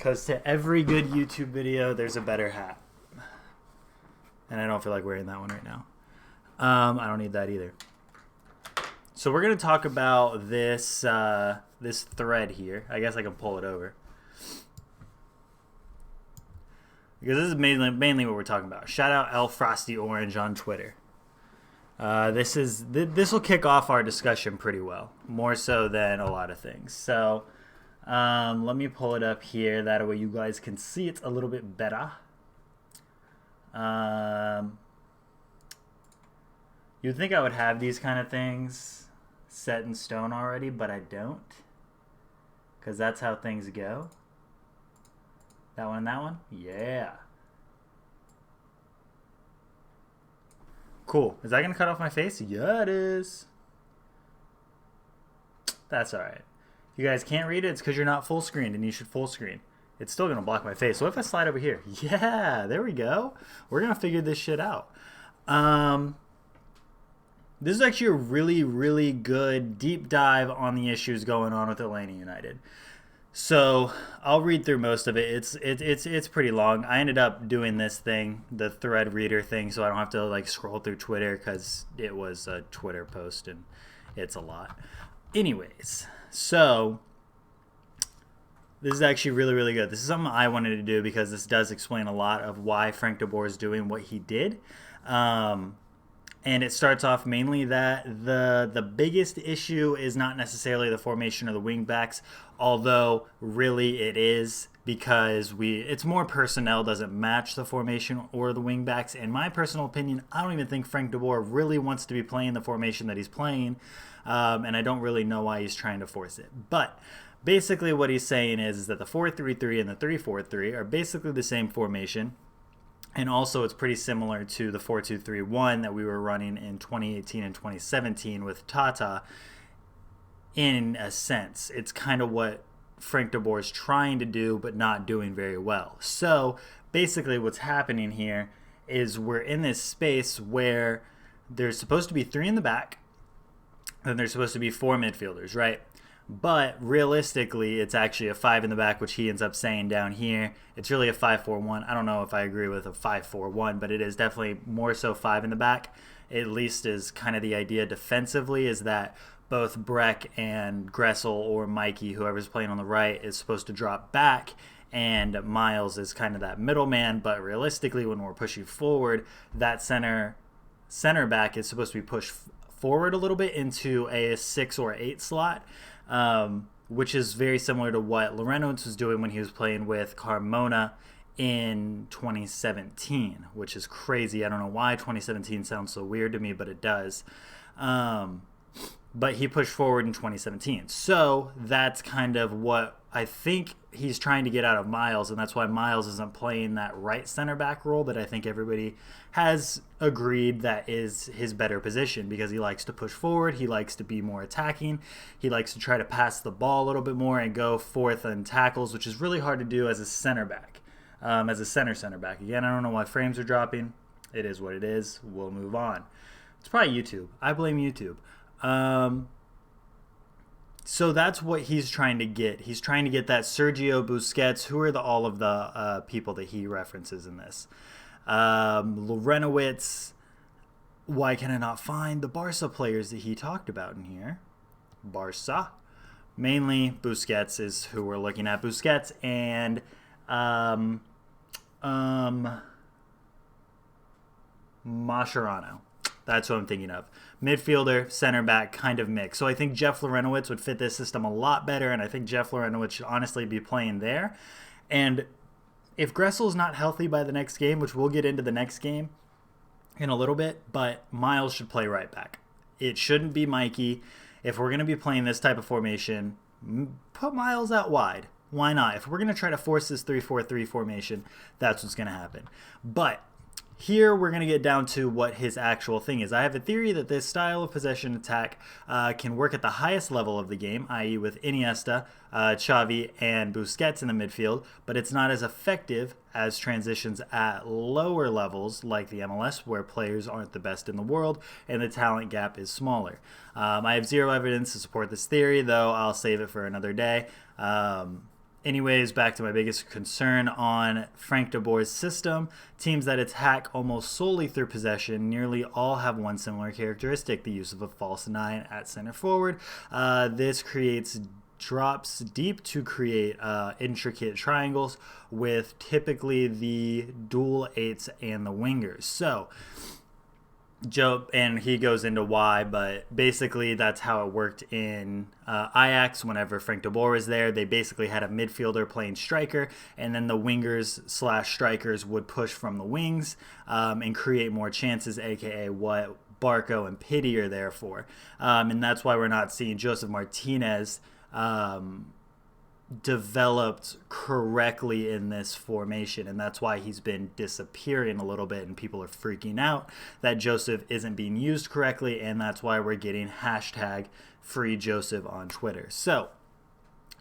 Because to every good YouTube video, there's a better hat. And I don't feel like wearing that one right now. I don't need that either. So we're going to talk about this this thread here. I guess I can pull it over. Because this is mainly what we're talking about. Shout out L Frosty Orange on Twitter. This will kick off our discussion pretty well, more so than a lot of things. So let me pull it up here. That way you guys can see it a little bit better. You'd think I would have these kind of things set in stone already, but I don't, because that's how things go. That one and that one? Yeah. Cool. Is that going to cut off my face? Yeah, it is. That's alright. If you guys can't read it, it's because you're not full screened, and you should full screen. It's still going to block my face. So if I slide over here? Yeah, there we go. We're going to figure this shit out. This is actually a really, really good deep dive on the issues going on with Atlanta United. So I'll read through most of it. It's pretty long. I ended up doing this thing, the thread reader thing, so I don't have to like scroll through Twitter because it was a Twitter post and it's a lot. Anyways, so this is actually really, really good. This is something I wanted to do because this does explain a lot of why Frank de Boer is doing what he did. And it starts off mainly that the biggest issue is not necessarily the formation of the wing backs, although really it is, because it's more personnel doesn't match the formation or the wing backs. In my personal opinion, I don't even think Frank de Boer really wants to be playing the formation that he's playing, and I don't really know why he's trying to force it. But basically what he's saying is that the 4-3-3 and the 3-4-3 are basically the same formation. And also it's pretty similar to the 4-2-3-1 that we were running in 2018 and 2017 with Tata in a sense. It's kind of what Frank de Boer is trying to do but not doing very well. So basically what's happening here is we're in this space where there's supposed to be 3 in the back and there's supposed to be 4 midfielders, right? But realistically, it's actually a 5 in the back, which he ends up saying down here. It's really a 5-4-1. I don't know if I agree with a 5-4-1, but it is definitely more so 5 in the back. At least is kind of the idea defensively, is that both Breck and Gressel or Mikey, whoever's playing on the right, is supposed to drop back, and Miles is kind of that middleman. But realistically, when we're pushing forward, that center back is supposed to be pushed forward a little bit into a 6 or 8 slot. Which is very similar to what Lorenowitz was doing when he was playing with Carmona in 2017, which is crazy. I don't know why 2017 sounds so weird to me, but it does. But he pushed forward in 2017. So that's kind of what I think he's trying to get out of Miles, and that's why Miles isn't playing that right center back role that I think everybody has agreed that is his better position, because he likes to push forward, he likes to be more attacking, he likes to try to pass the ball a little bit more and go forth in tackles, which is really hard to do as a center back, as a center back. Again, I don't know why frames are dropping. It is what it is. We'll move on. It's probably YouTube. I blame YouTube. So that's what he's trying to get. He's trying to get that Sergio Busquets. Who are all of the people that he references in this? Lorenowitz. Why can I not find the Barca players that he talked about in here? Barca. Mainly Busquets is who we're looking at. Busquets and Mascherano. That's what I'm thinking of. Midfielder, center back, kind of mix. So I think Jeff Lorenowitz would fit this system a lot better, and I think Jeff Lorenowitz should honestly be playing there. And if Gressel's not healthy by the next game, which we'll get into the next game in a little bit, but Miles should play right back. It shouldn't be Mikey. If we're going to be playing this type of formation, put Miles out wide. Why not? If we're going to try to force this 3-4-3 formation, that's what's going to happen. But here we're going to get down to what his actual thing is. I have a theory that this style of possession attack can work at the highest level of the game, i.e. with Iniesta, Xavi, and Busquets in the midfield, but it's not as effective as transitions at lower levels like the MLS, where players aren't the best in the world and the talent gap is smaller. I have zero evidence to support this theory, though I'll save it for another day. Anyways, back to my biggest concern on Frank de Boer's system. Teams that attack almost solely through possession nearly all have one similar characteristic: the use of a false nine at center forward. This creates drops deep to create intricate triangles with typically the dual eights and the wingers. So Joe, and he goes into why, but basically that's how it worked in Ajax. Whenever Frank de Boer was there, they basically had a midfielder playing striker, and then the wingers slash strikers would push from the wings and create more chances, aka what Barco and Pity are there for. And that's why we're not seeing Joseph Martinez developed correctly in this formation, and that's why he's been disappearing a little bit, and people are freaking out that Joseph isn't being used correctly, and that's why we're getting hashtag free Joseph on Twitter. So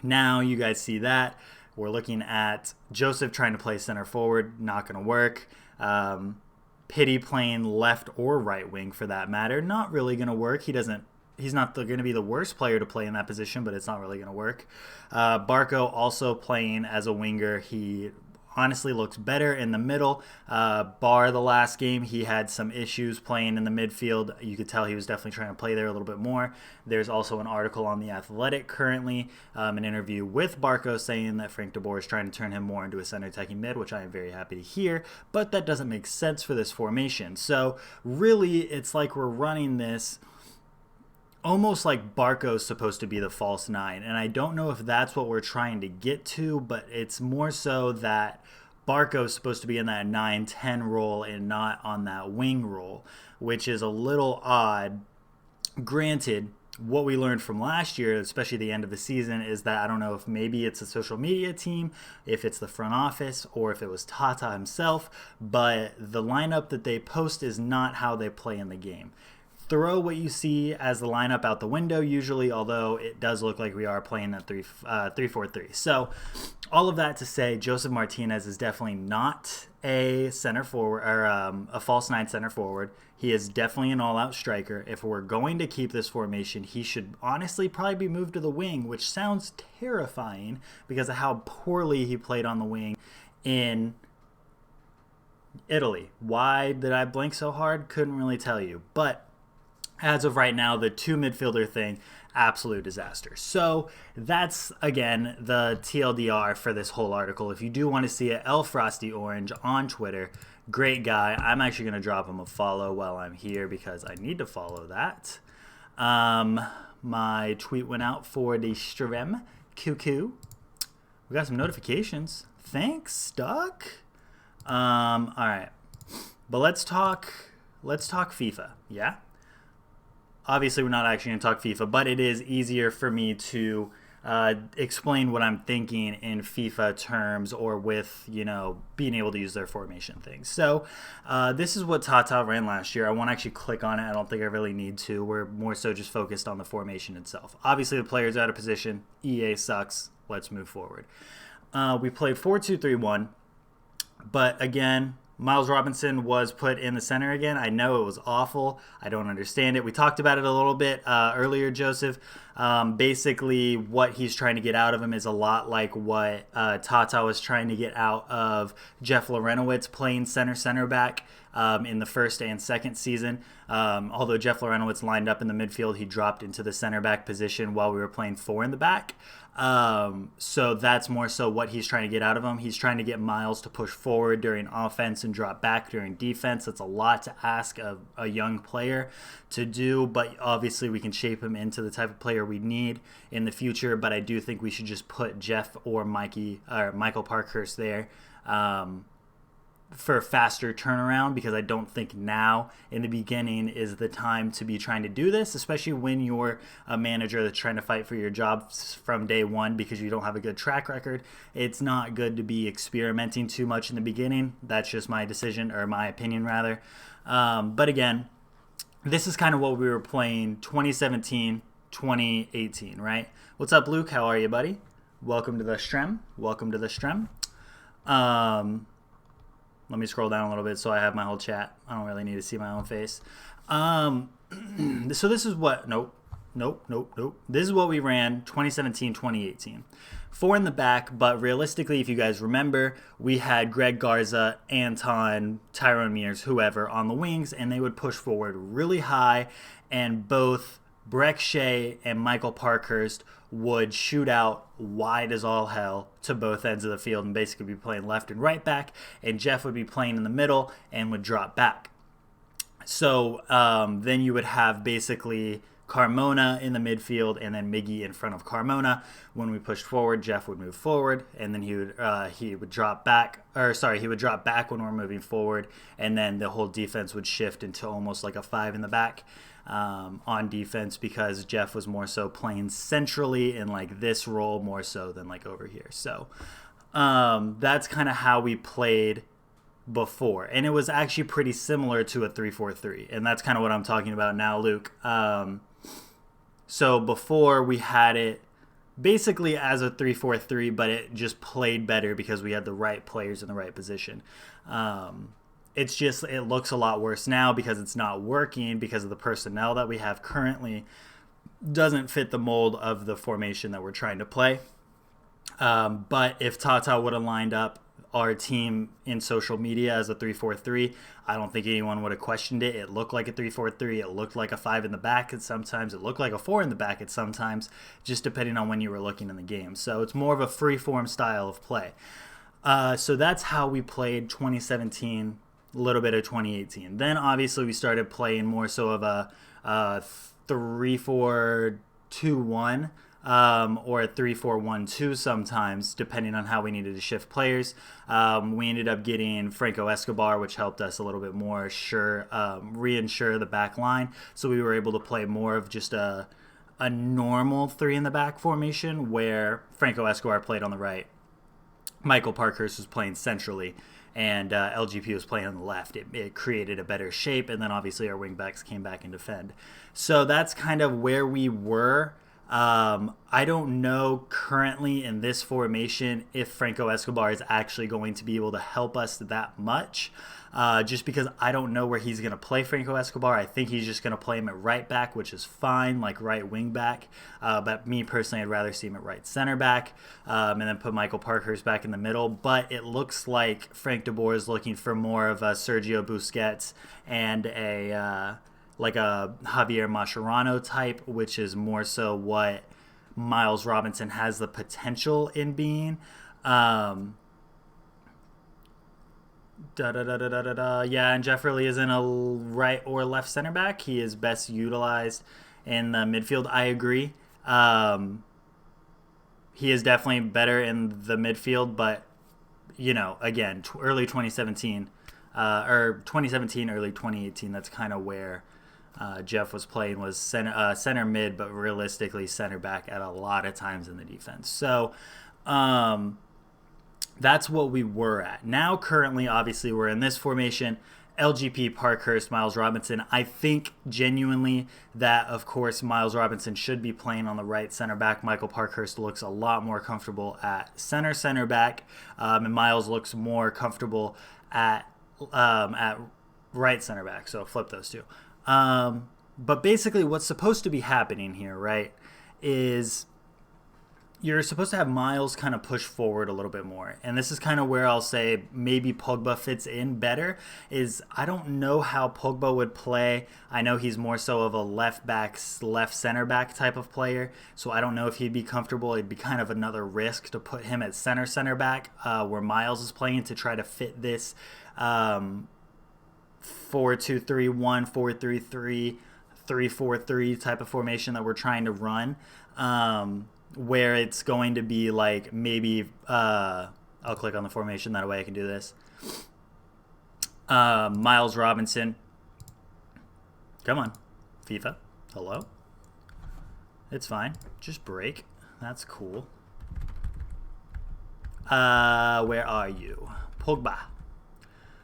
now you guys see that we're looking at Joseph trying to play center forward, not going to work. Pity playing left or right wing for that matter, not really going to work. He's not going to be the worst player to play in that position, but it's not really going to work. Barco also playing as a winger. He honestly looks better in the middle. Bar the last game, he had some issues playing in the midfield. You could tell he was definitely trying to play there a little bit more. There's also an article on The Athletic currently, an interview with Barco saying that Frank de Boer is trying to turn him more into a center attacking mid, which I am very happy to hear, but that doesn't make sense for this formation. So really, it's like we're running this almost like Barco's supposed to be the false nine. And I don't know if that's what we're trying to get to, but it's more so that Barco's supposed to be in that 9-10 role and not on that wing role, which is a little odd. Granted, what we learned from last year, especially the end of the season, is that I don't know if maybe it's a social media team, if it's the front office, or if it was Tata himself, but the lineup that they post is not how they play in the game. Throw what you see as the lineup out the window usually, although it does look like we are playing that 3-4-3. So all of that to say, Joseph Martinez is definitely not a center forward or a false nine center forward. He is definitely an all-out striker. If we're going to keep this formation, he should honestly probably be moved to the wing, which sounds terrifying because of how poorly he played on the wing in Italy. Why did I blink so hard? Couldn't really tell you. But as of right now, the two midfielder thing, absolute disaster. So that's, again, the TLDR for this whole article. If you do want to see it, El Frosty Orange on Twitter, great guy. I'm actually going to drop him a follow while I'm here because I need to follow that. My tweet went out for the stream. Cuckoo. We got some notifications. Thanks, Stuck. All right. But let's talk FIFA, yeah? Obviously, we're not actually going to talk FIFA, but it is easier for me to explain what I'm thinking in FIFA terms or with, being able to use their formation things. So this is what Tata ran last year. I won't actually click on it. I don't think I really need to. We're more so just focused on the formation itself. Obviously, the player's out of position. EA sucks. Let's move forward. We played 4-2-3-1, but again, Miles Robinson was put in the center again. I know it was awful. I don't understand it. We talked about it a little bit earlier, Joseph. Basically, what he's trying to get out of him is a lot like what Tata was trying to get out of Jeff Lorenowitz playing center back in the first and second season. Although Jeff Lorenowitz lined up in the midfield, he dropped into the center back position while we were playing four in the back. So that's more so what he's trying to get out of him. He's trying to get Miles to push forward during offense and drop back during defense. That's a lot to ask of a young player to do, but obviously we can shape him into the type of player we need in the future. But I do think we should just put Jeff or Michael Parkhurst there for a faster turnaround, because I don't think now in the beginning is the time to be trying to do this, especially when you're a manager that's trying to fight for your job from day one because you don't have a good track record. It's not good to be experimenting too much in the beginning. That's just my decision, or my opinion rather. But again, this is kind of what we were playing 2017, 2018, right? What's up, Luke? How are you, buddy? Welcome to the stream. Let me scroll down a little bit so I have my whole chat. I don't really need to see my own face. So this is what... Nope. Nope. This is what we ran 2017, 2018. Four in the back, but realistically, if you guys remember, we had Greg Garza, Anton, Tyrone Mears, whoever on the wings, and they would push forward really high, and both Breck Shea and Michael Parkhurst would shoot out wide as all hell to both ends of the field and basically be playing left and right back, and Jeff would be playing in the middle and would drop back. So then you would have basically Carmona in the midfield and then Miggy in front of Carmona. When we pushed forward, Jeff would move forward, and then he would drop back. He would drop back when we're moving forward, and then the whole defense would shift into almost like a five in the back on defense, because Jeff was more so playing centrally in like this role more so than like over here. So that's kind of how we played before, and it was actually pretty similar to a 3-4-3, and that's kind of what I'm talking about now, Luke. So before we had it basically as a 3-4-3, but it just played better because we had the right players in the right position. It's just, it looks a lot worse now because it's not working because of the personnel that we have currently doesn't fit the mold of the formation that we're trying to play. But if Tata would have lined up our team in social media as a 3-4-3, I don't think anyone would have questioned it. It looked like a 3-4-3. It looked like a 5 in the back at sometimes. It looked like a 4 in the back at sometimes, just depending on when you were looking in the game. So it's more of a free-form style of play. So that's how we played 2017, a little bit of 2018. Then obviously we started playing more so of a 3-4-2-1. Or a 3-4-1-2 sometimes, depending on how we needed to shift players. We ended up getting Franco Escobar, which helped us a little bit more reinsure the back line. So we were able to play more of just a normal 3 in the back formation where Franco Escobar played on the right, Michael Parkhurst was playing centrally, and LGP was playing on the left. It created a better shape, and then obviously our wingbacks came back and defend. So that's kind of where we were. I don't know currently in this formation if Franco Escobar is actually going to be able to help us that much, just because I don't know where he's going to play Franco Escobar. I think he's just going to play him at right back, which is fine, like right wing back. But me personally, I'd rather see him at right center back, and then put Michael Parkhurst back in the middle. But it looks like Frank de Boer is looking for more of a Sergio Busquets and like a Javier Mascherano type, which is more so what Miles Robinson has the potential in being. Yeah, and Jeff really isn't a right or left center back. He is best utilized in the midfield. I agree. He is definitely better in the midfield, but, you know, again, early 2017, early 2018, that's kind of where Jeff was playing, was center mid, but realistically center back at a lot of times in the defense. So that's what we were at. Now currently, obviously, we're in this formation, LGP, Parkhurst, Miles Robinson. I think genuinely that, of course, Miles Robinson should be playing on the right center back. Michael Parkhurst looks a lot more comfortable at center back, and Miles looks more comfortable at right center back. So flip those two. But basically what's supposed to be happening here, right, is you're supposed to have Miles kind of push forward a little bit more. And this is kind of where I'll say maybe Pogba fits in better, is I don't know how Pogba would play. I know he's more so of a left center back type of player, so I don't know if he'd be comfortable. It'd be kind of another risk to put him at center back, where Miles is playing, to try to fit this 4-2-3-1, 4-3-3, 3-4-3 type of formation that we're trying to run, where it's going to be like maybe I'll click on the formation, that way I can do this. Miles Robinson, come on, FIFA, hello, it's fine, just break, that's cool. Where are you, Pogba?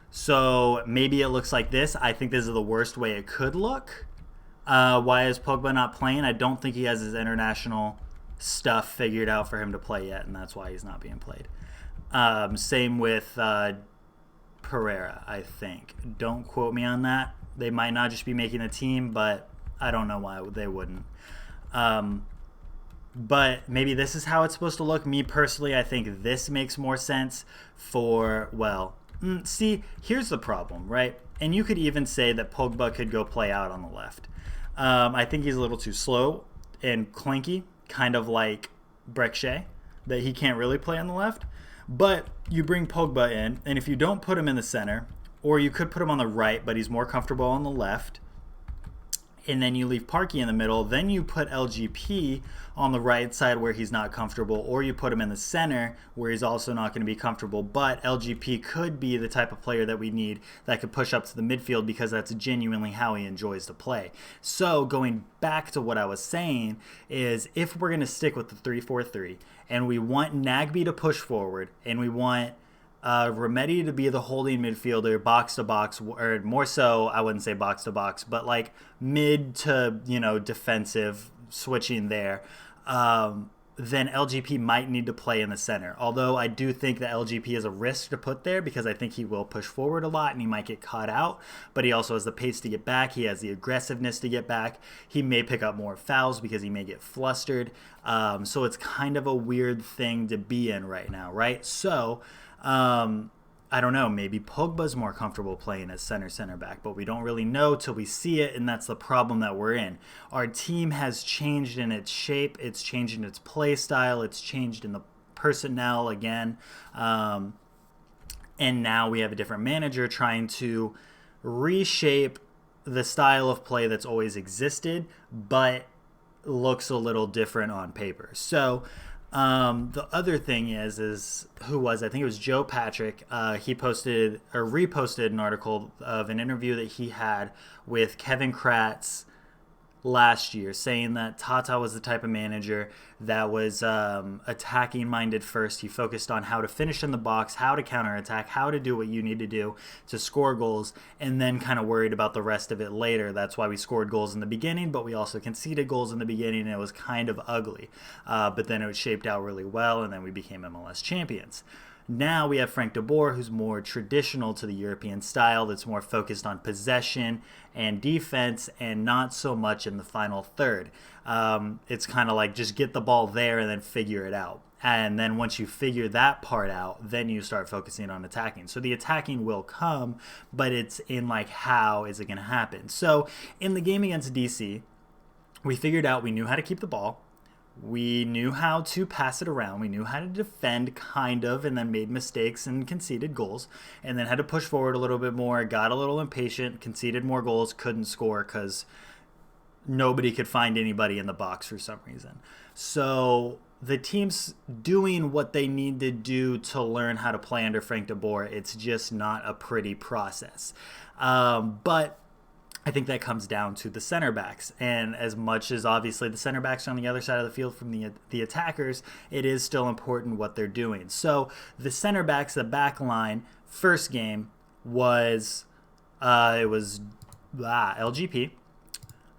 So maybe it looks like this. I think this is the worst way it could look. Why is Pogba not playing? I don't think he has his international stuff figured out for him to play yet, and that's why he's not being played. Same with Pereira, I think. Don't quote me on that. They might not just be making a team, but I don't know why they wouldn't. But maybe this is how it's supposed to look. Me personally, I think this makes more sense for, see, here's the problem, right? And you could even say that Pogba could go play out on the left. I think he's a little too slow and clanky, kind of like Breck, that he can't really play on the left. But you bring Pogba in, and if you don't put him in the center, or you could put him on the right, but he's more comfortable on the left, and then you leave Parky in the middle, then you put LGP on the right side where he's not comfortable, or you put him in the center where he's also not going to be comfortable, but LGP could be the type of player that we need that could push up to the midfield because that's genuinely how he enjoys to play. So going back to what I was saying is if we're going to stick with the 3-4-3 and we want Nagby to push forward and we want Remedy to be the holding midfielder, box to box, or more so, I wouldn't say box to box, but like mid to, defensive, switching there, then LGP might need to play in the center. Although I do think that LGP is a risk to put there because I think he will push forward a lot and he might get caught out, but he also has the pace to get back. He has the aggressiveness to get back. He may pick up more fouls because he may get flustered. So it's kind of a weird thing to be in right now, right? So I don't know, maybe Pogba's more comfortable playing as center back, but we don't really know till we see it, and that's the problem that we're in. Our team has changed in its shape, it's changed in its play style, it's changed in the personnel again, and now we have a different manager trying to reshape the style of play that's always existed, but looks a little different on paper. So the other thing is who was, I think it was Joe Patrick. He posted or reposted an article of an interview that he had with Kevin Kratz last year, saying that Tata was the type of manager that was attacking minded first. He focused on how to finish in the box, how to counterattack, how to do what you need to do to score goals, and then kind of worried about the rest of it later. That's why we scored goals in the beginning, but we also conceded goals in the beginning, and it was kind of ugly. But then it was shaped out really well, and then we became MLS champions. Now we have Frank de Boer, who's more traditional to the European style, that's more focused on possession and defense and not so much in the final third. It's kind of like just get the ball there and then figure it out. And then once you figure that part out, then you start focusing on attacking. So the attacking will come, but it's in like how is it going to happen? So in the game against DC, we figured out we knew how to keep the ball. We knew how to pass it around. We knew how to defend, kind of, and then made mistakes and conceded goals. And then had to push forward a little bit more, got a little impatient, conceded more goals, couldn't score because nobody could find anybody in the box for some reason. So the team's doing what they need to do to learn how to play under Frank de Boer. It's just not a pretty process. But I think that comes down to the center backs. And as much as obviously the center backs are on the other side of the field from the attackers, it is still important what they're doing. So the center backs, the back line, first game was LGP,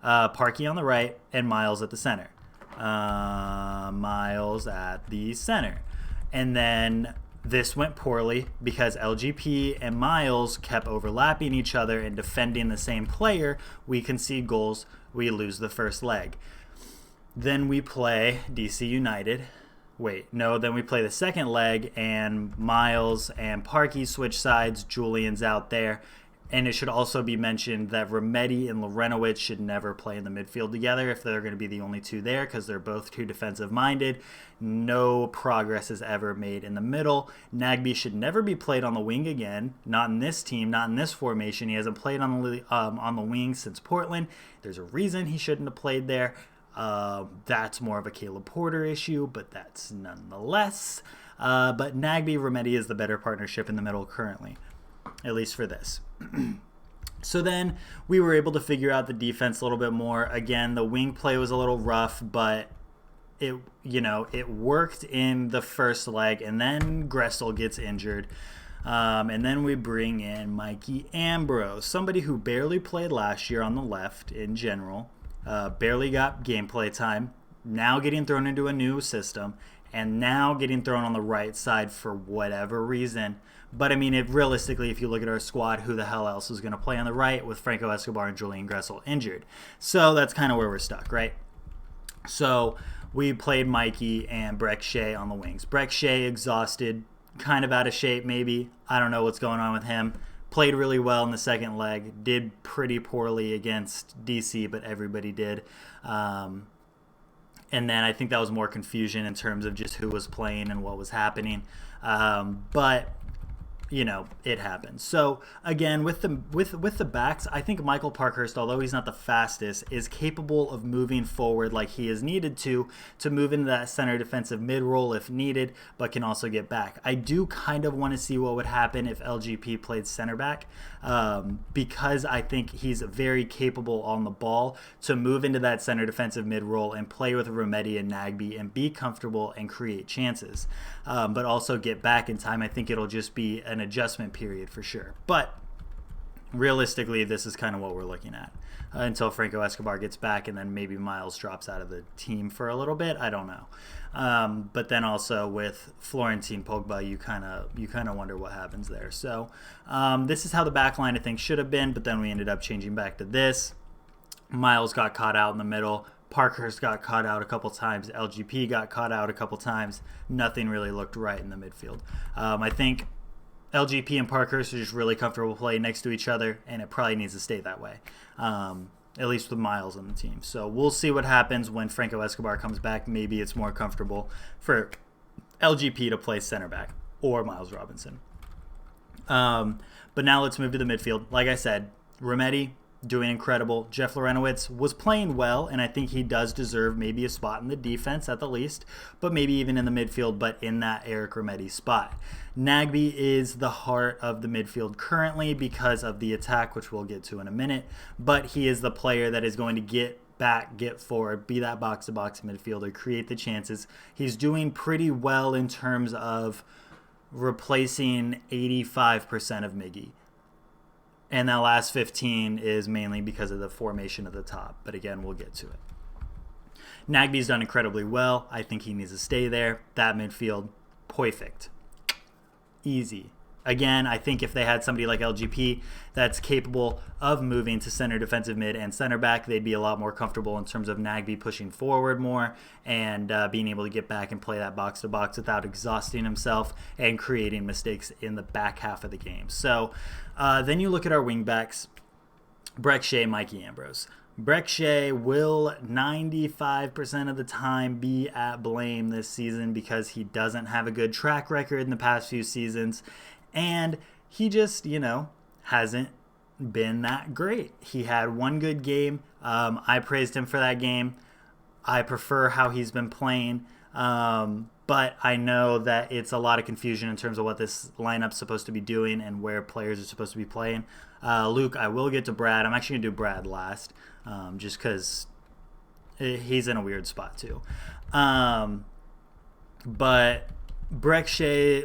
Parky on the right, and Miles at the center. Miles at the center. And then this went poorly because LGP and Miles kept overlapping each other and defending the same player. We concede goals. We lose the first leg. Then we play DC United. Then we play the second leg, and Miles and Parky switch sides. Julian's out there. And it should also be mentioned that Remedy and Lorenowicz should never play in the midfield together if they're going to be the only two there because they're both too defensive-minded. No progress is ever made in the middle. Nagby should never be played on the wing again. Not in this team, not in this formation. He hasn't played on the wing since Portland. There's a reason he shouldn't have played there. That's more of a Caleb Porter issue, but that's nonetheless. But Nagby-Remedy is the better partnership in the middle currently, at least for this. So then we were able to figure out the defense a little bit more. Again, the wing play was a little rough, but it worked in the first leg, and then Gressel gets injured. And then we bring in Mikey Ambrose, somebody who barely played last year on the left in general, barely got gameplay time, now getting thrown into a new system, and now getting thrown on the right side for whatever reason. But, I mean, realistically, if you look at our squad, who the hell else is going to play on the right with Franco Escobar and Julian Gressel injured? So that's kind of where we're stuck, right? So we played Mikey and Breck Shea on the wings. Breck Shea exhausted, kind of out of shape maybe. I don't know what's going on with him. Played really well in the second leg. Did pretty poorly against DC, but everybody did. And then I think that was more confusion in terms of just who was playing and what was happening. But it happens. So again, with the backs, I think Michael Parkhurst, although he's not the fastest, is capable of moving forward like he is needed to move into that center defensive mid role if needed, but can also get back. I do kind of want to see what would happen if LGP played center back, because I think he's very capable on the ball to move into that center defensive mid role and play with Remedi and Nagbe and be comfortable and create chances, but also get back in time. I think it'll just be an adjustment period for sure. But realistically, this is kind of what we're looking at until Franco Escobar gets back, and then maybe Miles drops out of the team for a little bit. I don't know. But then also with Florentine Pogba, you kind of wonder what happens there. So this is how the back line I think should have been, but then we ended up changing back to this. Miles got caught out in the middle. Parkhurst got caught out a couple times. LGP got caught out a couple times. Nothing really looked right in the midfield. I think LGP and Parkhurst are just really comfortable playing next to each other, and it probably needs to stay that way, at least with Miles on the team. So we'll see what happens when Franco Escobar comes back. Maybe it's more comfortable for LGP to play center back or Miles Robinson. But now let's move to the midfield. Like I said, Remedi doing incredible. Jeff Lorenowitz was playing well, and I think he does deserve maybe a spot in the defense at the least, but maybe even in the midfield, but in that Eric Remedi spot. Nagbe is the heart of the midfield currently because of the attack, which we'll get to in a minute, but he is the player that is going to get back, get forward, be that box-to-box midfielder, create the chances. He's doing pretty well in terms of replacing 85% of Miggy. And that last 15 is mainly because of the formation at the top. But again, we'll get to it. Nagbe's done incredibly well. I think he needs to stay there. That midfield, perfect. Easy. Again, I think if they had somebody like LGP that's capable of moving to center defensive mid and center back, they'd be a lot more comfortable in terms of Nagbe pushing forward more and being able to get back and play that box-to-box without exhausting himself and creating mistakes in the back half of the game. So then you look at our wingbacks, Breck Shea, Mikey Ambrose. Breck Shea will 95% of the time be at blame this season because he doesn't have a good track record in the past few seasons. And he just, hasn't been that great. He had one good game. I praised him for that game. I prefer how he's been playing. But I know that it's a lot of confusion in terms of what this lineup's supposed to be doing and where players are supposed to be playing. Luke, I will get to Brad. I'm actually going to do Brad last, just because he's in a weird spot too. But Breck Shea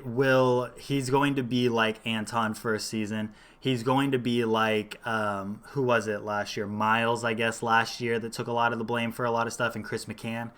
he's going to be like Anton first season. He's going to be like, who was it last year? Miles, I guess, last year that took a lot of the blame for a lot of stuff, and Chris McCann.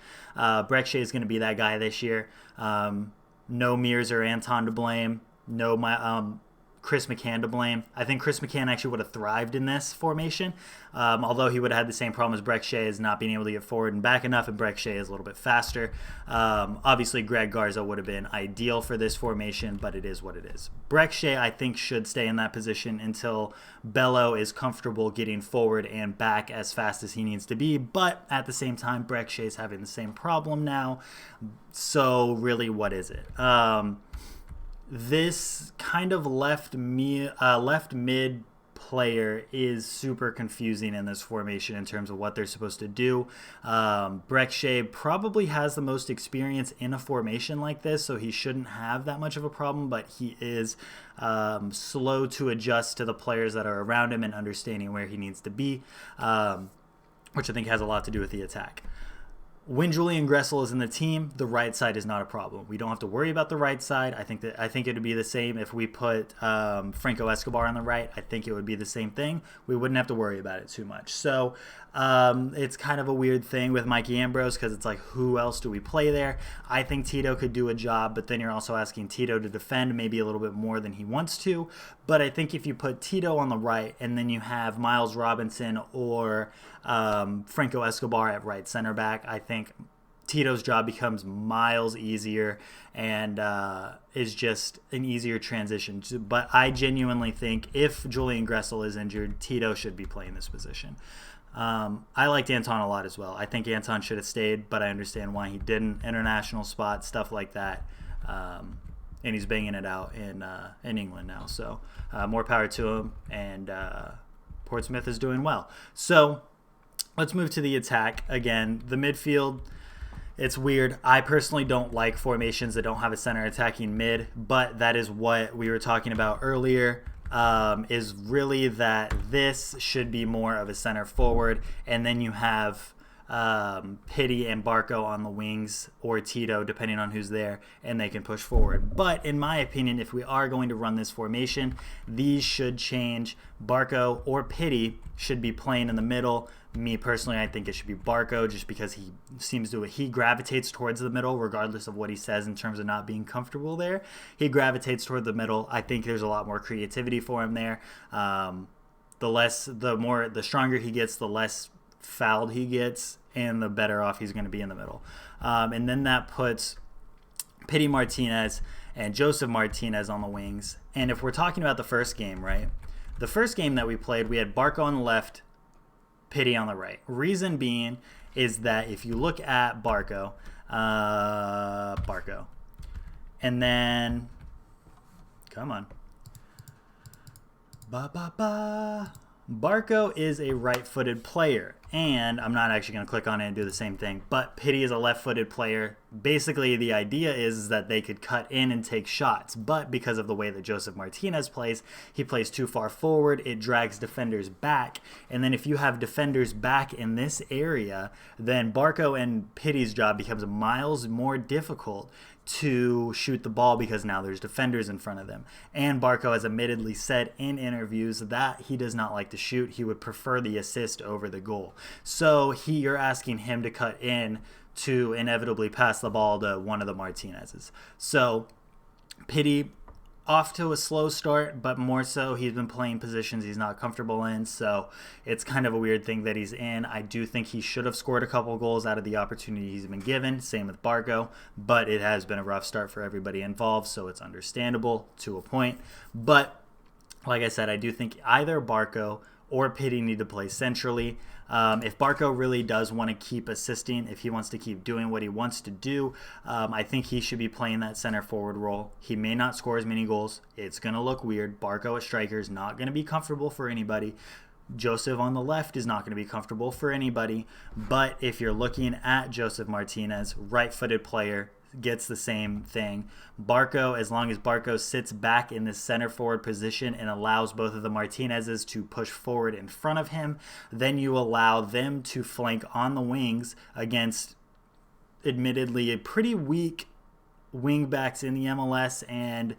Breck Shea is going to be that guy this year. No Mears or Anton to blame. No Chris McCann to blame. I think Chris McCann actually would have thrived in this formation, although he would have had the same problem as Breck Shea, is not being able to get forward and back enough, and Breck Shea is a little bit faster. Obviously, Greg Garza would have been ideal for this formation, but it is what it is. Breck Shea, I think, should stay in that position until Bello is comfortable getting forward and back as fast as he needs to be, but at the same time, Breck Shea is having the same problem now, so really, what is it? This kind of left mid player is super confusing in this formation in terms of what they're supposed to do. Breck Shea probably has the most experience in a formation like this, so he shouldn't have that much of a problem, but he is slow to adjust to the players that are around him and understanding where he needs to be, which I think has a lot to do with the attack. When Julian Gressel is in the team, the right side is not a problem. We don't have to worry about the right side. I think it would be the same if we put Franco Escobar on the right. I think it would be the same thing. We wouldn't have to worry about it too much. So it's kind of a weird thing with Mikey Ambrose because it's like, who else do we play there? I think Tito could do a job, but then you're also asking Tito to defend maybe a little bit more than he wants to. But I think if you put Tito on the right and then you have Miles Robinson or Franco Escobar at right center back, I think think Tito's job becomes miles easier and is just an easier transition. But I genuinely think if Julian Gressel is injured, Tito should be playing this position. I liked Anton a lot as well. I think Anton should have stayed, but I understand why he didn't. International spot, stuff like that. And he's banging it out in England now. So more power to him. And Portsmouth is doing well. So let's move to the attack. Again, the midfield, it's weird. I personally don't like formations that don't have a center attacking mid, but that is what we were talking about earlier, is really that this should be more of a center forward, and then you have Pity and Barco on the wings, or Tito, depending on who's there, and they can push forward. But in my opinion, if we are going to run this formation, these should change. Barco or Pity should be playing in the middle. Me personally, I think it should be Barco, just because he gravitates towards the middle regardless of what he says in terms of not being comfortable there. He gravitates toward the middle. I think there's a lot more creativity for him there. The stronger he gets, the less fouled he gets, and the better off he's going to be in the middle. And then that puts Pity Martinez and Joseph Martinez on the wings. And if we're talking about the first game, right? The first game that we played, we had Barco on the left, Pity on the right. Reason being is that if you look at Barco, and then, come on. Barco is a right-footed player, and I'm not actually going to click on it and do the same thing, but Pity is a left-footed player. Basically, the idea is that they could cut in and take shots, but because of the way that Joseph Martinez plays, he plays too far forward, it drags defenders back, and then if you have defenders back in this area, then Barco and Pity's job becomes miles more difficult to shoot the ball because now there's defenders in front of them. And Barco has admittedly said in interviews that he does not like to shoot. He would prefer the assist over the goal. So you're asking him to cut in to inevitably pass the ball to one of the Martinezes. So Pity off to a slow start, but more so he's been playing positions he's not comfortable in, so it's kind of a weird thing that he's in. I do think he should have scored a couple goals out of the opportunity he's been given, same with Barco, but it has been a rough start for everybody involved, so it's understandable to a point. But like I said, I do think either Barco or Pity need to play centrally. If Barco really does want to keep assisting, if he wants to keep doing what he wants to do, I think he should be playing that center forward role. He may not score as many goals. It's going to look weird. Barco at striker is not going to be comfortable for anybody. Joseph on the left is not going to be comfortable for anybody. But if you're looking at Joseph Martinez, right-footed player, gets the same thing. Barco, as long as Barco sits back in the center forward position and allows both of the Martinezes to push forward in front of him, then you allow them to flank on the wings against admittedly a pretty weak wing backs in the MLS, and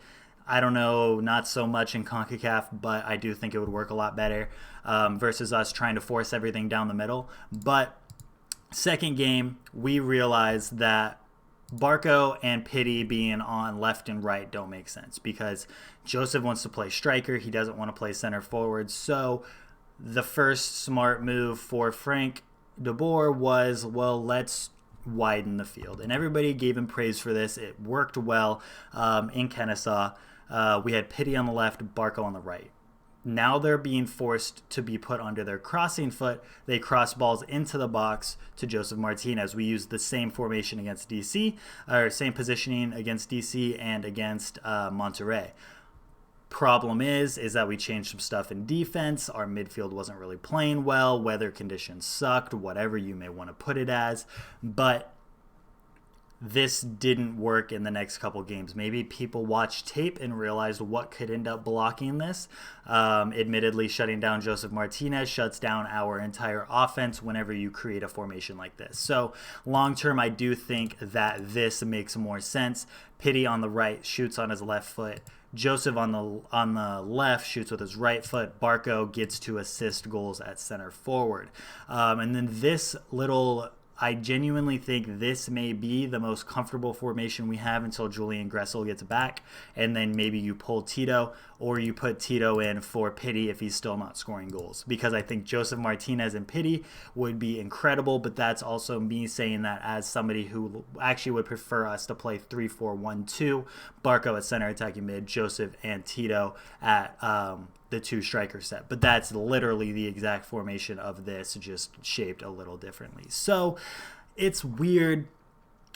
I don't know, not so much in CONCACAF, but I do think it would work a lot better versus us trying to force everything down the middle. But second game, we realized that Barco and Pity being on left and right don't make sense because Joseph wants to play striker. He doesn't want to play center forward. So the first smart move for Frank de Boer was, well, let's widen the field. And everybody gave him praise for this. It worked well in Kennesaw. We had Pity on the left, Barco on the right. Now they're being forced to be put under their crossing foot. They cross balls into the box to Joseph Martinez. We used the same formation against DC, or same positioning against DC and against Monterrey. Problem is that we changed some stuff in defense. Our midfield wasn't really playing well. Weather conditions sucked, whatever you may want to put it as. But this didn't work in the next couple games. Maybe people watched tape and realized what could end up blocking this. Admittedly, shutting down Joseph Martinez shuts down our entire offense whenever you create a formation like this. So long term, I do think that this makes more sense. Pity on the right shoots on his left foot. Joseph on the left shoots with his right foot. Barco gets to assist goals at center forward. And then this little I genuinely think this may be the most comfortable formation we have until Julian Gressel gets back, and then maybe you pull Tito, or you put Tito in for Pity if he's still not scoring goals. Because I think Joseph Martinez and Pity would be incredible, but that's also me saying that as somebody who actually would prefer us to play 3-4-1-2, Barco at center attacking mid, Joseph and Tito at the two striker set. But that's literally the exact formation of this, just shaped a little differently. So it's weird.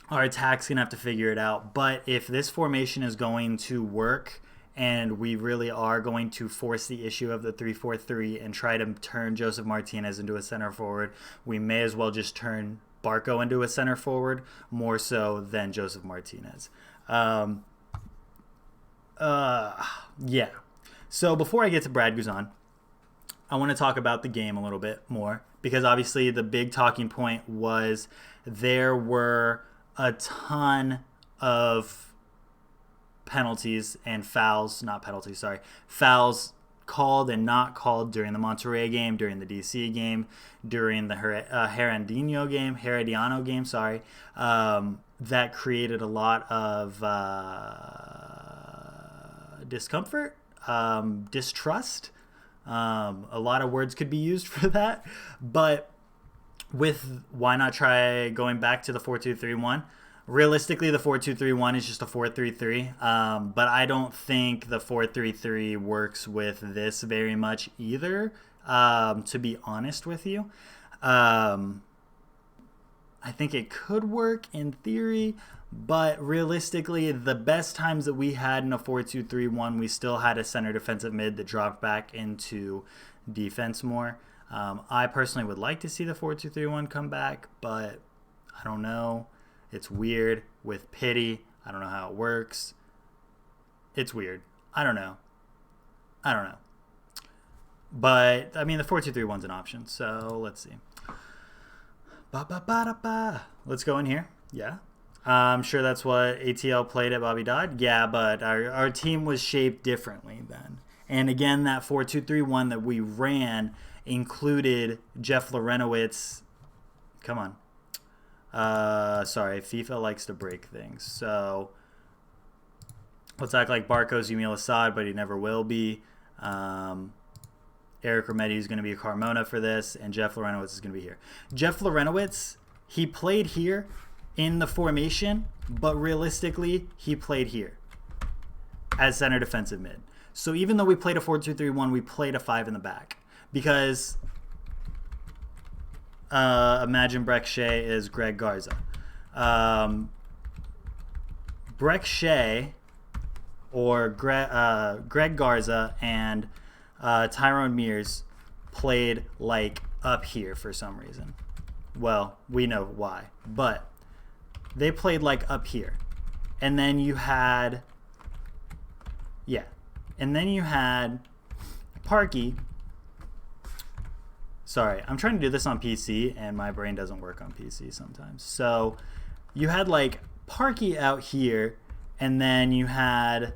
Our attack's going to have to figure it out. But if this formation is going to work, and we really are going to force the issue of the 3-4-3 and try to turn Joseph Martinez into a center forward, we may as well just turn Barco into a center forward more so than Joseph Martinez. Yeah. So before I get to Brad Guzan, I want to talk about the game a little bit more, because obviously the big talking point was there were a ton of penalties and fouls called and not called during the Monterrey game, during the DC game, during the Herediano game, that created a lot of discomfort, distrust. A lot of words could be used for that, but why not try going back to the 4-2-3-1? Realistically, the 4-2-3-1 is just a 4-3-3, but I don't think the 4-3-3 works with this very much either, to be honest with you. I think it could work in theory, but realistically, the best times that we had in a 4-2-3-1, we still had a center defensive mid that dropped back into defense more. I personally would like to see the 4-2-3-1 come back, but I don't know. It's weird with Pity. I don't know how it works. It's weird. I don't know. But, I mean, the 4-2-3-1's an option, so let's see. Let's go in here. Yeah. I'm sure that's what ATL played at Bobby Dodd. Yeah, but our team was shaped differently then. And again, that 4-2-3-1 that we ran included Jeff Lorenowitz. Come on. Sorry, FIFA likes to break things. So let's act like Barco's Yamil Assad, but he never will be. Eric Rometti is going to be a Carmona for this, and Jeff Lorenowitz is going to be here. Jeff Lorenowitz, he played here in the formation, but realistically, he played here as center defensive mid. So even though we played a 4-2-3-1, we played a 5 in the back, because imagine Breck Shea is Greg Garza. Breck Shea or Greg Garza and Tyrone Mears played like up here for some reason. Well, we know why, but they played like up here. And then you had Parky. Sorry, I'm trying to do this on PC and my brain doesn't work on PC sometimes. So you had like Parky out here, and then you had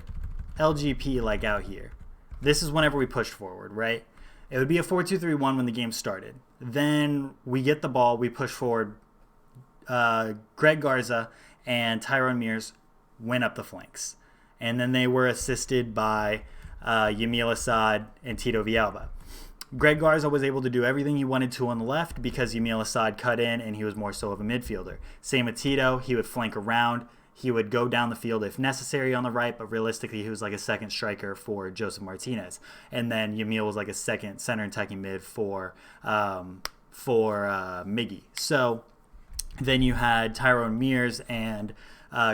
LGP like out here. This is whenever we pushed forward, right? It would be a 4-2-3-1 when the game started. Then we get the ball, we push forward. Greg Garza and Tyrone Mears went up the flanks. And then they were assisted by Yamil Assad and Tito Villalba. Greg Garza was able to do everything he wanted to on the left because Yamil Assad cut in and he was more so of a midfielder. Same with Tito. He would flank around. He would go down the field if necessary on the right, but realistically he was like a second striker for Joseph Martinez. And then Yamil was like a second center attacking mid for Miggy. So then you had Tyrone Mears and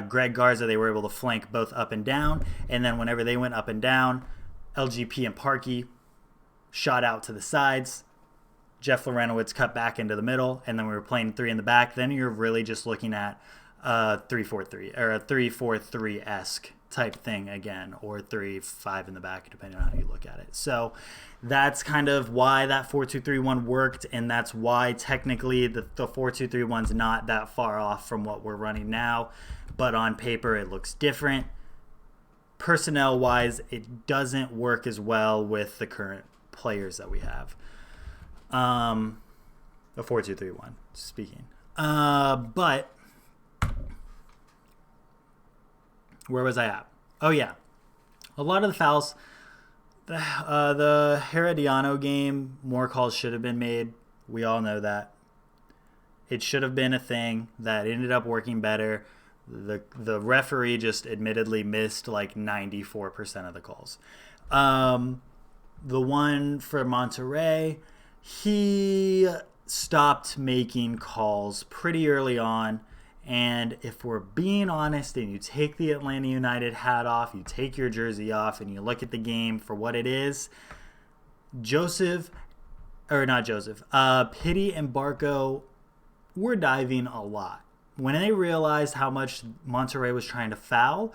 Greg Garza. They were able to flank both up and down. And then whenever they went up and down, LGP and Parky shot out to the sides. Jeff Lorenowitz cut back into the middle, and then we were playing 3 in the back. Then you're really just looking at a 3-4-3 or a 3-4-3-esque type thing again, or 3-5 in the back, depending on how you look at it. So that's kind of why that 4-2-3-1 worked, and that's why technically the 4-2-3-1's not that far off from what we're running now, but on paper it looks different. Personnel-wise, it doesn't work as well with the current players that we have. The 4-2-3-1, speaking. But where was I at? Oh, yeah. A lot of the fouls, the Herediano game, more calls should have been made. We all know that. It should have been a thing that ended up working better. The referee just admittedly missed like 94% of the calls. The one for Monterrey, he stopped making calls pretty early on. And if we're being honest and you take the Atlanta United hat off, you take your jersey off, and you look at the game for what it is, Pity and Barco were diving a lot. When they realized how much Monterrey was trying to foul,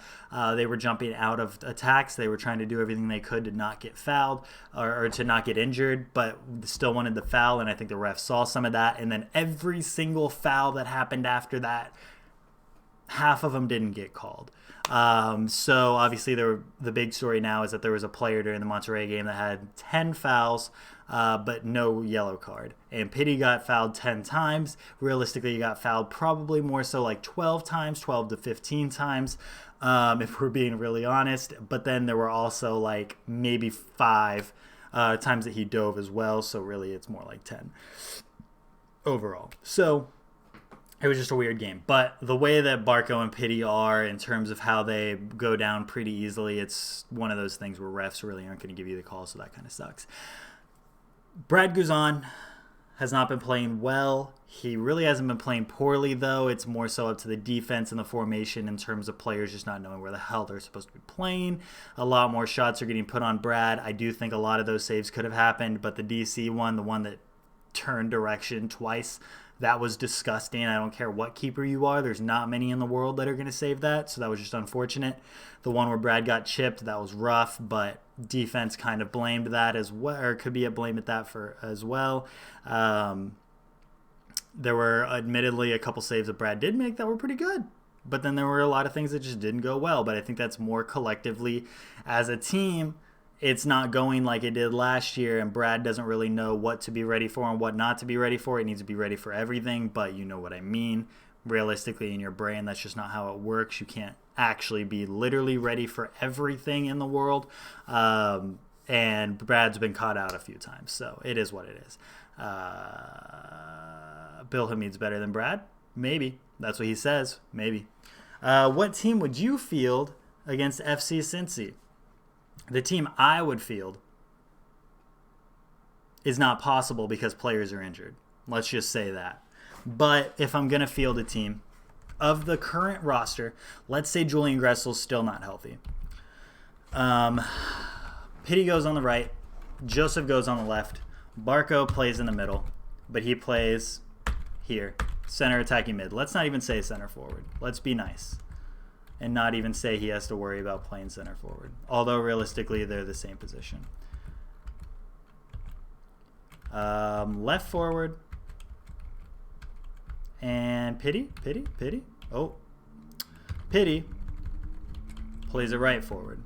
they were jumping out of attacks. They were trying to do everything they could to not get fouled or to not get injured, but still wanted the foul, and I think the ref saw some of that. And then every single foul that happened after that, half of them didn't get called. So obviously the big story now is that there was a player during the Monterrey game that had 10 fouls, but no yellow card. And Pity got fouled 10 times. Realistically, he got fouled probably more so like 12 times, 12 to 15 times, if we're being really honest. But then there were also like maybe 5 times that he dove as well. So really it's more like 10 overall. So it was just a weird game. But the way that Barco and Pity are in terms of how they go down pretty easily, it's one of those things where refs really aren't going to give you the call, so that kind of sucks. Brad Guzan has not been playing well. He really hasn't been playing poorly, though. It's more so up to the defense and the formation in terms of players just not knowing where the hell they're supposed to be playing. A lot more shots are getting put on Brad. I do think a lot of those saves could have happened, but the DC one, the one that turned direction twice, that was disgusting. I don't care what keeper you are. There's not many in the world that are going to save that, so that was just unfortunate. The one where Brad got chipped, that was rough, but defense kind of blamed that as well, or could be a blame at that for as well. There were admittedly a couple saves that Brad did make that were pretty good, but then there were a lot of things that just didn't go well. But I think that's more collectively as a team. It's not going like it did last year, and Brad doesn't really know what to be ready for and what not to be ready for. He needs to be ready for everything, but you know what I mean. Realistically, in your brain, that's just not how it works. You can't actually be literally ready for everything in the world. And Brad's been caught out a few times, so it is what it is. Bill Hamid's better than Brad? Maybe. That's what he says. Maybe. What team would you field against FC Cincy? The team I would field is not possible because players are injured. Let's just say that. But if I'm going to field a team of the current roster, let's say Julian Gressel's still not healthy. Pity goes on the right. Joseph goes on the left. Barco plays in the middle, but he plays here. Center attacking mid. Let's not even say center forward. Let's be nice and not even say he has to worry about playing center forward. Although realistically, they're the same position. Left forward. And Pity. Oh. Pity plays a right forward.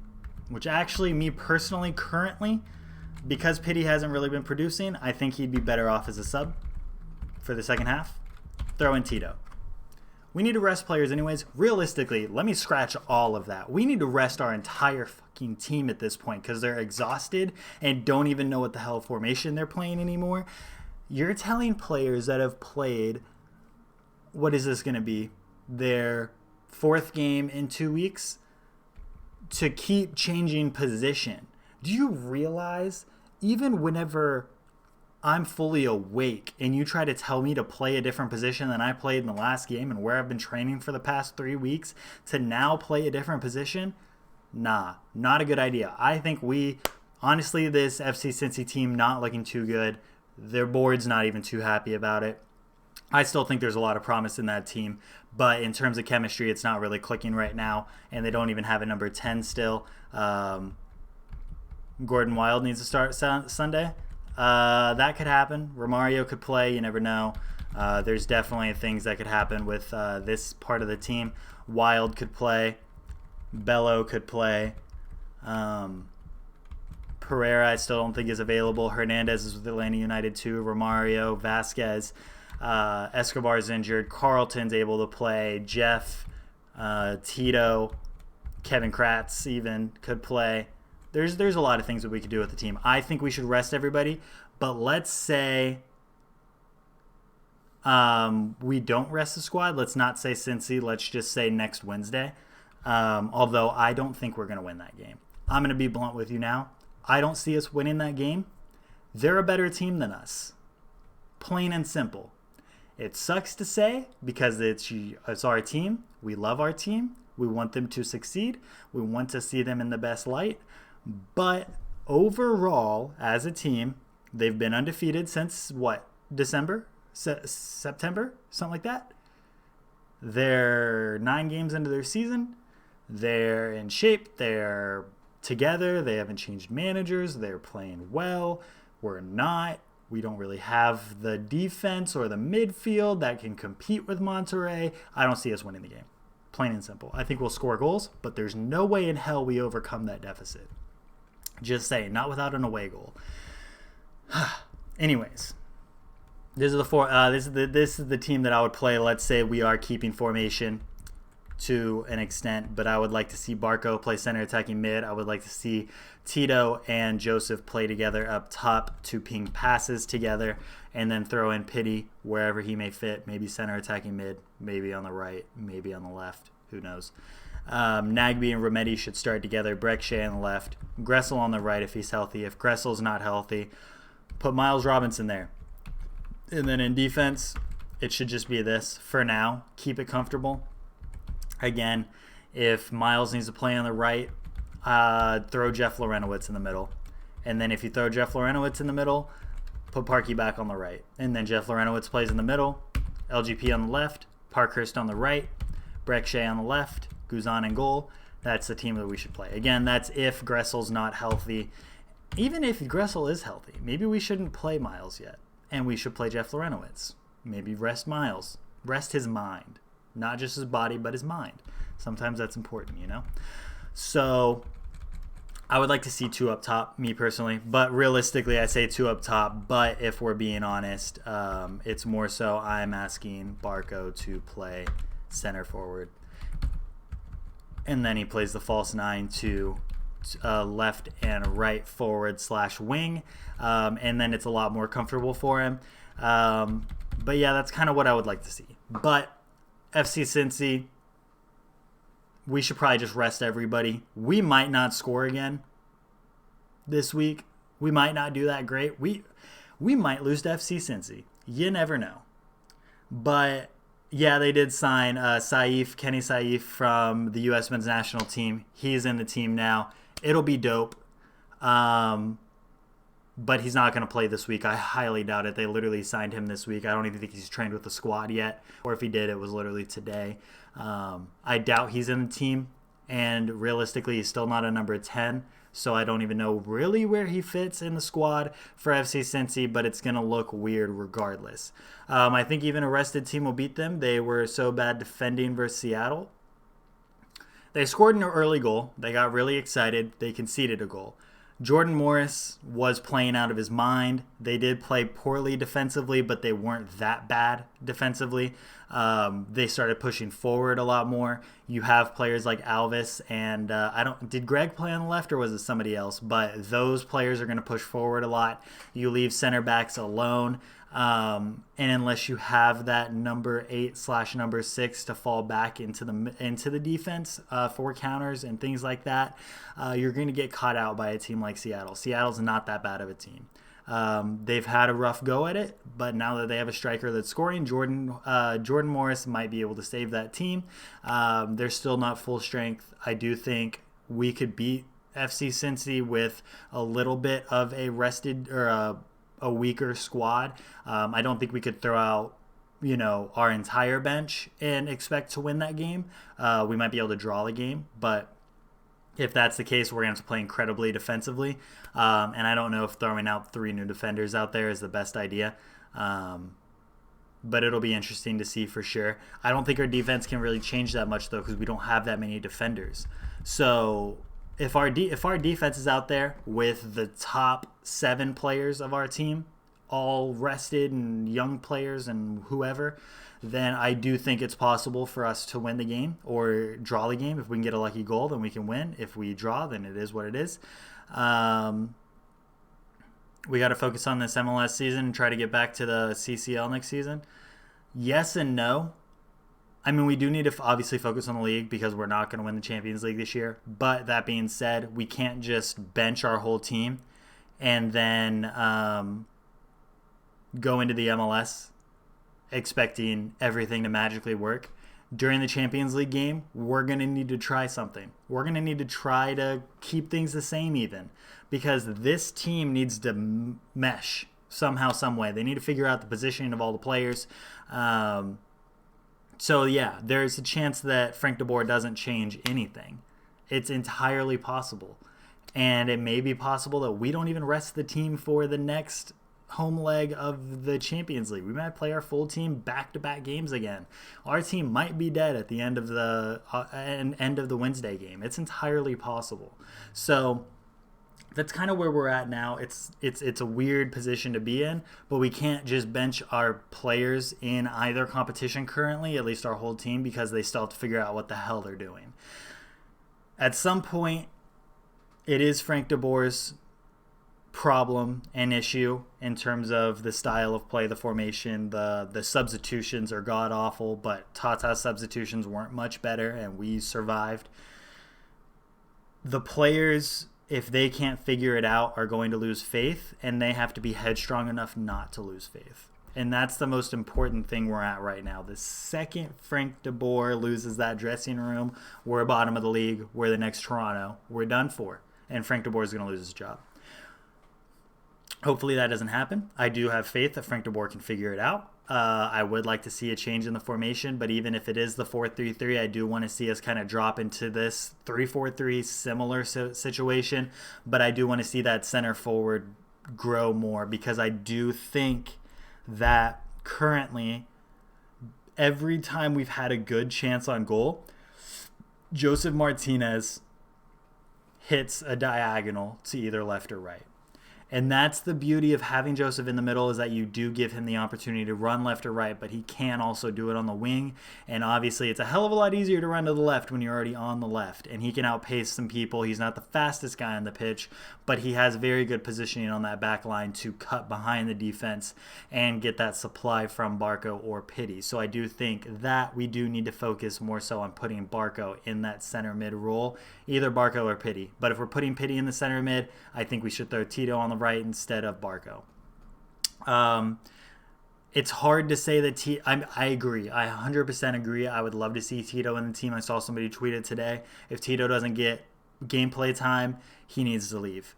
Which actually, me personally, currently, because Pity hasn't really been producing, I think he'd be better off as a sub for the second half. Throw in Tito. We need to rest players anyways. Realistically, let me scratch all of that. We need to rest our entire fucking team at this point because they're exhausted and don't even know what the hell formation they're playing anymore. You're telling players that have played, what is this going to be, their 4th game in 2 weeks, to keep changing position. Do you realize even whenever I'm fully awake and you try to tell me to play a different position than I played in the last game and where I've been training for the past 3 weeks to now play a different position? Nah, not a good idea. I think honestly, this FC Cincy team not looking too good. Their board's not even too happy about it. I still think there's a lot of promise in that team, but in terms of chemistry, it's not really clicking right now, and they don't even have a number 10 still. Gordon Wild needs to start Sunday. That could happen. Romario could play. You never know. There's definitely things that could happen with this part of the team. Wild could play. Bello could play. Pereira I still don't think is available. Hernandez is with Atlanta United too. Romario, Vasquez. Escobar's injured. Carlton's able to play. Jeff, Tito, Kevin Kratz even could play. There's a lot of things that we could do with the team. I think we should rest everybody, but let's say we don't rest the squad. Let's not say Cincy. Let's just say next Wednesday. Although I don't think we're going to win that game. I'm going to be blunt with you now. I don't see us winning that game. They're a better team than us. Plain and simple. It sucks to say because it's our team. We love our team. We want them to succeed. We want to see them in the best light. But overall, as a team, they've been undefeated since what? December? September? Something like that. They're 9 games into their season. They're in shape. They're together. They haven't changed managers. They're playing well. We're not. We don't really have the defense or the midfield that can compete with Monterrey. I don't see us winning the game. Plain and simple. I think we'll score goals, but there's no way in hell we overcome that deficit. Just saying, not without an away goal. Anyways, this is the team that I would play. Let's say we are keeping formation to an extent, but I would like to see Barco play center attacking mid. I would like to see Tito and Joseph play together up top to ping passes together, and then throw in Pity wherever he may fit. Maybe center attacking mid, maybe on the right, maybe on the left. Who knows? Nagby and Remedi should start together. Breckshay on the left. Gressel on the right if he's healthy. If Gressel's not healthy, put Miles Robinson there. And then in defense, it should just be this. For now, keep it comfortable. Again, if Miles needs to play on the right, throw Jeff Lorenowitz in the middle. And then if you throw Jeff Lorenowitz in the middle, put Parkey back on the right. And then Jeff Lorenowitz plays in the middle, LGP on the left, Parkhurst on the right, Breckshay on the left, Guzan in goal. That's the team that we should play. Again, that's if Gressel's not healthy. Even if Gressel is healthy, maybe we shouldn't play Miles yet. And we should play Jeff Lorenowitz. Maybe rest Miles. Rest his mind. Not just his body, but his mind. Sometimes that's important, you know? So I would like to see 2 up top, me personally. But realistically, I say 2 up top. But if we're being honest, it's more so I'm asking Barco to play center forward. And then he plays the false 9 to left and right forward / wing. And then it's a lot more comfortable for him. But yeah, that's kind of what I would like to see. But FC Cincy, we should probably just rest everybody. We might not score again this week. We might not do that great. We might lose to FC Cincy. You never know. But yeah, they did sign Kenny Saif from the U.S. men's national team. He's in the team now. It'll be dope. But he's not going to play this week. I highly doubt it. They literally signed him this week. I don't even think he's trained with the squad yet. Or if he did, it was literally today. I doubt he's in the team. And realistically, he's still not a number 10. So I don't even know really where he fits in the squad for FC Cincy. But it's going to look weird regardless. I think even a rested team will beat them. They were so bad defending versus Seattle. They scored an early goal. They got really excited. They conceded a goal. Jordan Morris was playing out of his mind. They did play poorly defensively, but they weren't that bad defensively. They started pushing forward a lot more. You have players like Alvis and did Greg play on the left or was it somebody else? But those players are going to push forward a lot. You leave center backs alone. And unless you have that number 8 / number 6 to fall back into the defense for counters and things like that, you're going to get caught out by a team like Seattle. Seattle's not that bad of a team. They've had a rough go at it, but now that they have a striker that's scoring, Jordan Morris might be able to save that team. They're still not full strength. I do think we could beat FC Cincy with a little bit of a rested or a weaker squad. I don't think we could throw out, our entire bench and expect to win that game. We might be able to draw the game, but if that's the case, we're going to have to play incredibly defensively. And I don't know if throwing out 3 new defenders out there is the best idea. But it'll be interesting to see for sure. I don't think our defense can really change that much, though, because we don't have that many defenders. So if our defense is out there with the top 7 players of our team all rested and young players and whoever, then I do think it's possible for us to win the game or draw the game. If we can get a lucky goal, then we can win. If we draw, then it is what it is. We got to focus on this MLS season and try to get back to the CCL next season. Yes and no. I mean, we do need to obviously focus on the league because we're not going to win the Champions League this year. But that being said, we can't just bench our whole team and then go into the MLS expecting everything to magically work. During the Champions League game, we're going to need to try something. We're going to need to try to keep things the same even, because this team needs to mesh somehow, some way. They need to figure out the positioning of all the players. So, yeah, there's a chance that Frank de Boer doesn't change anything. It's entirely possible. And it may be possible that we don't even rest the team for the next home leg of the Champions League. We might play our full team back-to-back games again. Our team might be dead at the end of the Wednesday game. It's entirely possible. So that's kind of where we're at now. It's a weird position to be in, but we can't just bench our players in either competition currently, at least our whole team, because they still have to figure out what the hell they're doing. At some point, it is Frank de Boer's problem and issue in terms of the style of play, the formation, the substitutions are god awful, but Tata's substitutions weren't much better and we survived. The players, if they can't figure it out, are going to lose faith, and they have to be headstrong enough not to lose faith. And that's the most important thing we're at right now. The second Frank de Boer loses that dressing room, we're bottom of the league, we're the next Toronto, we're done for, and Frank de Boer is going to lose his job. Hopefully that doesn't happen. I do have faith that Frank de Boer can figure it out. I would like to see a change in the formation, but even if it is the 4-3-3, I do want to see us kind of drop into this 3-4-3 similar situation, but I do want to see that center forward grow more, because I do think that currently every time we've had a good chance on goal, Joseph Martinez hits a diagonal to either left or right. And that's the beauty of having Joseph in the middle, is that you do give him the opportunity to run left or right, but he can also do it on the wing. And obviously it's a hell of a lot easier to run to the left when you're already on the left. And he can outpace some people. He's not the fastest guy on the pitch, but he has very good positioning on that back line to cut behind the defense and get that supply from Barco or Pity. So I do think that we do need to focus more so on putting Barco in that center mid role, either Barco or Pity. But if we're putting Pity in the center mid, I think we should throw Tito on the right instead of Barco. It's hard to say that I agree. I 100% agree. I would love to see Tito in the team. I saw somebody tweet it today. If Tito doesn't get gameplay time, he needs to leave.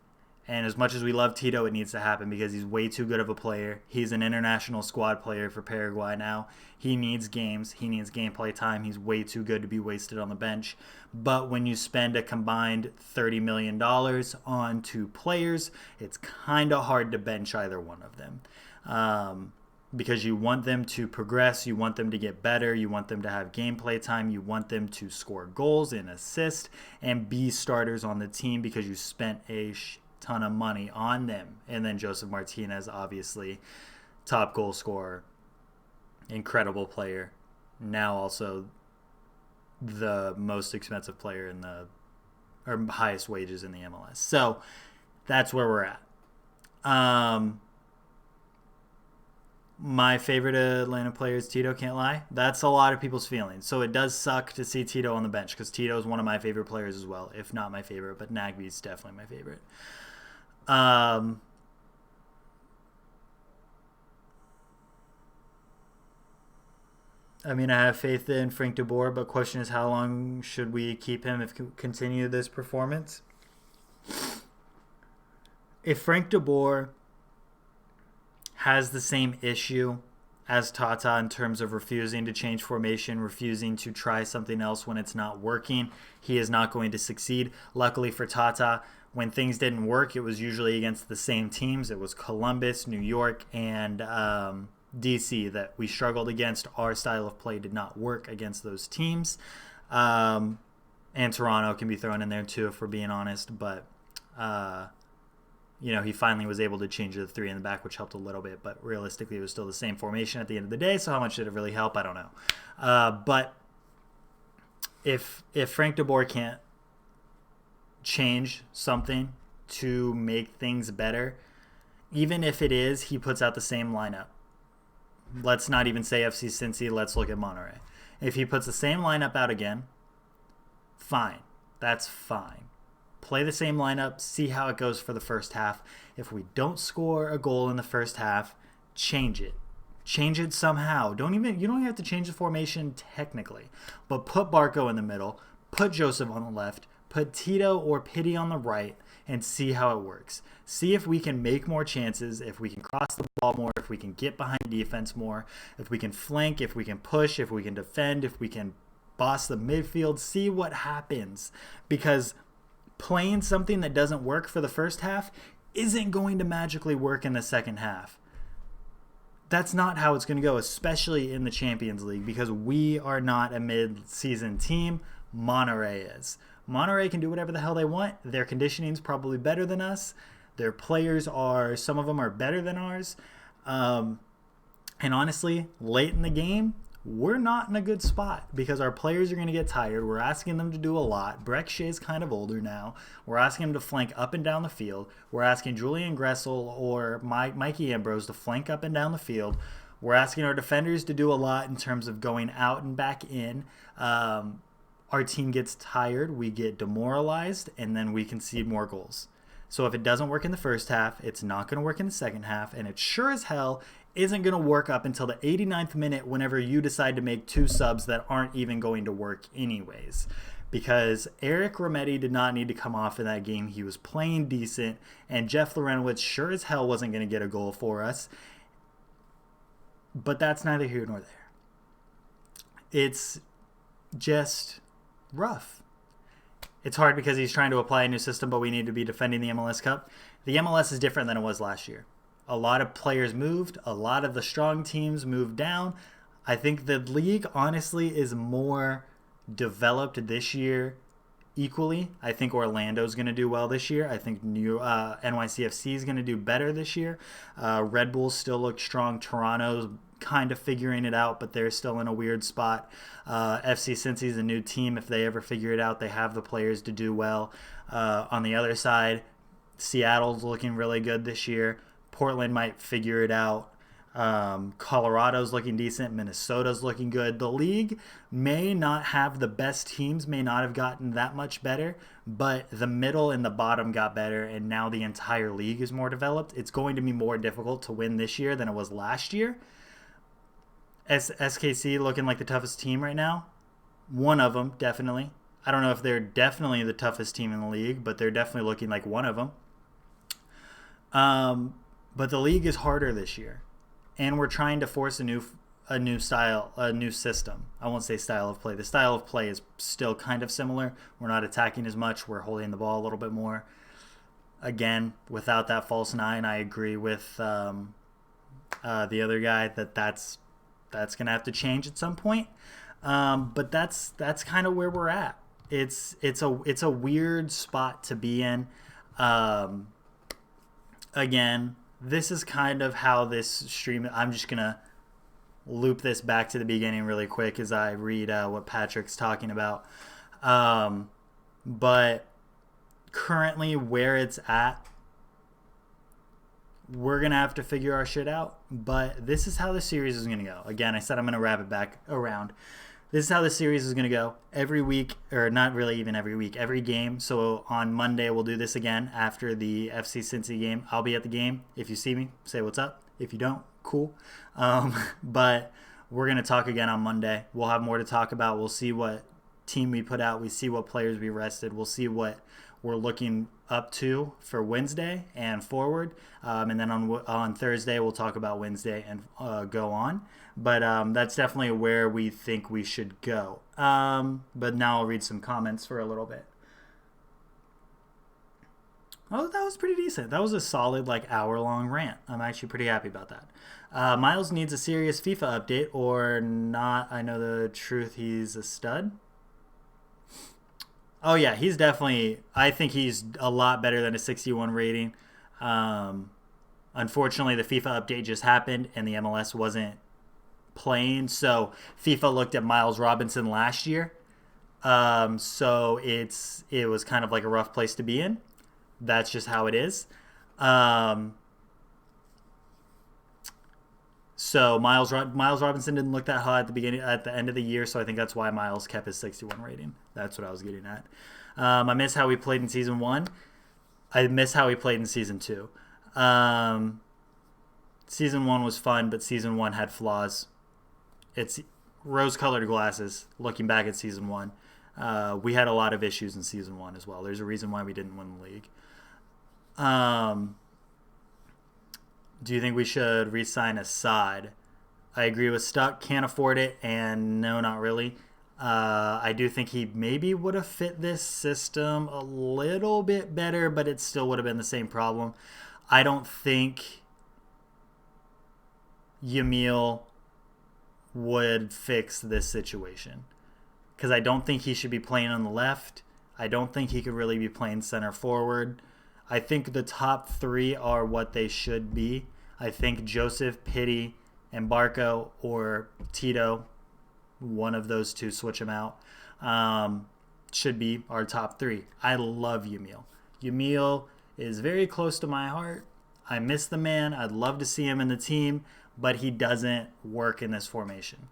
And as much as we love Tito, it needs to happen because he's way too good of a player. He's an international squad player for Paraguay now. He needs games. He needs gameplay time. He's way too good to be wasted on the bench. But when you spend a combined $30 million on two players, it's kind of hard to bench either one of them. Because you want them to progress, you want them to get better, you want them to have gameplay time, you want them to score goals and assist and be starters on the team because you spent a ton of money on them. And then Joseph Martinez, obviously, top goal scorer, incredible player, now also the most expensive player in the, or highest wages in the MLS. So that's where we're at. My favorite Atlanta player is Tito, can't lie. That's a lot of people's feelings. So it does suck to see Tito on the bench because Tito is one of my favorite players as well, if not my favorite, but Nagbe's definitely my favorite. I mean, I have faith in Frank de Boer, but question is how long should we keep him if we continue this performance? If Frank de Boer has the same issue as Tata in terms of refusing to change formation, refusing to try something else when it's not working, he is not going to succeed. Luckily for Tata, when things didn't work, it was usually against the same teams. It was Columbus, New York, and DC that we struggled against. Our style of play did not work against those teams. And Toronto can be thrown in there too, if we're being honest. But he finally was able to change the three in the back, which helped a little bit, but realistically it was still the same formation at the end of the day, so how much did it really help? I don't know. But if Frank de Boer can't change something to make things better, even if it is he puts out the same lineup, let's not even say FC Cincy, let's look at Monterrey. If he puts the same lineup out again, fine. That's fine. Play the same lineup, see how it goes for the first half. If we don't score a goal in the first half, change it. Change it somehow. You don't even have to change the formation technically, but put Barco in the middle, put Joseph on the left, put Tito or Pity on the right, and see how it works. See if we can make more chances, if we can cross the ball more, if we can get behind defense more, if we can flank, if we can push, if we can defend, if we can boss the midfield. See what happens, because playing something that doesn't work for the first half isn't going to magically work in the second half. That's not how it's going to go, especially in the Champions League, because we are not a mid-season team. Monterrey is. Monterrey can do whatever the hell they want. Their conditioning's probably better than us. Their players some of them are better than ours. And honestly, late in the game, we're not in a good spot because our players are going to get tired. We're asking them to do a lot. Breck Shea's kind of older now. We're asking him to flank up and down the field. We're asking Julian Gressel or Mikey Ambrose to flank up and down the field. We're asking our defenders to do a lot in terms of going out and back in. Our team gets tired, we get demoralized, and then we concede more goals. So if it doesn't work in the first half, it's not going to work in the second half, and it sure as hell isn't going to work up until the 89th minute whenever you decide to make two subs that aren't even going to work anyways. Because Eric Rometty did not need to come off in that game. He was playing decent, and Jeff Lorenowitz sure as hell wasn't going to get a goal for us. But that's neither here nor there. It's just rough. It's hard because he's trying to apply a new system, but we need to be defending the MLS Cup. The MLS is different than it was last year. A lot of players moved. A lot of the strong teams moved down. I think the league, honestly, is more developed this year equally. I think Orlando's going to do well this year. I think NYCFC is going to do better this year. Red Bulls still look strong. Toronto's kind of figuring it out, but they're still in a weird spot. FC Cincy is a new team. If they ever figure it out, they have the players to do well. On the other side, Seattle's looking really good this year. Portland might figure it out. Colorado's looking decent. Minnesota's looking good. The league may not have the best teams, may not have gotten that much better, but the middle and the bottom got better, and now the entire league is more developed. It's going to be more difficult to win this year than it was last year. SKC looking like the toughest team right now. One of them, definitely. I don't know if they're definitely the toughest team in the league, but they're definitely looking like one of them. But the league is harder this year, and we're trying to force a new style, a new system. I won't say style of play. The style of play is still kind of similar. We're not attacking as much. We're holding the ball a little bit more. Again, without that false nine, I agree with the other guy that's going to have to change at some point. But that's kind of where we're at. It's a weird spot to be in. Again, this is kind of how this stream. I'm just gonna loop this back to the beginning really quick as I read what Patrick's talking about. But currently, where it's at, we're going to have to figure our shit out. But this is how the series is going to go. Again, I said I'm going to wrap it back around. This is how the series is going to go every week, or not really even every week, every game. So on Monday, we'll do this again after the FC Cincy game. I'll be at the game. If you see me, say what's up. If you don't, cool. But we're going to talk again on Monday. We'll have more to talk about. We'll see what team we put out. We see what players we rested. We'll see what we're looking up to for Wednesday and forward. And then on Thursday, we'll talk about Wednesday and go on. But that's definitely where we think we should go. But now I'll read some comments for a little bit. Oh, that was pretty decent. That was a solid hour-long rant. I'm actually pretty happy about that. Miles needs a serious FIFA update or not. I know the truth. He's a stud. Oh, yeah, he's definitely – I think he's a lot better than a 61 rating. Um, Unfortunately, the FIFA update just happened and the MLS wasn't playing, so FIFA looked at Miles Robinson last year. So it was kind of like a rough place to be in. That's just how it is. Um, so Miles Robinson didn't look that hot at the end of the year, so I think that's why Miles kept his 61 rating. That's what I was getting at. I miss how he played in season one. I miss how he played in season two. Um, Season one was fun, but season one had flaws. It's rose-colored glasses. Looking back at season one, we had a lot of issues in season one as well. There's a reason why we didn't win the league. Um, do you think we should re-sign Assad? I agree with Stuck. Can't afford it, and no, not really. I do think he maybe would have fit this system a little bit better, but it still would have been the same problem. I don't think Yamil would fix this situation because I don't think he should be playing on the left. I don't think he could really be playing center forward. I think the top three are what they should be. I think Joseph, Pitti, and Barco or Tito, one of those two, switch them out, should be our top three. I love Yamil. Yamil is very close to my heart. I miss the man. I'd love to see him in the team, but he doesn't work in this formation.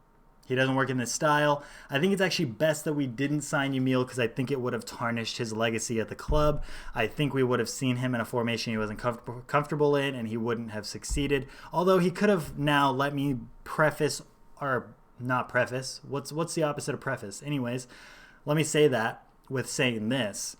He doesn't work in this style. I think it's actually best that we didn't sign Yamil because I think it would have tarnished his legacy at the club. I think we would have seen him in a formation he wasn't comfortable in and he wouldn't have succeeded. Although he could have now let me preface, or not preface. What's the opposite of preface? Anyways, let me say that with saying this.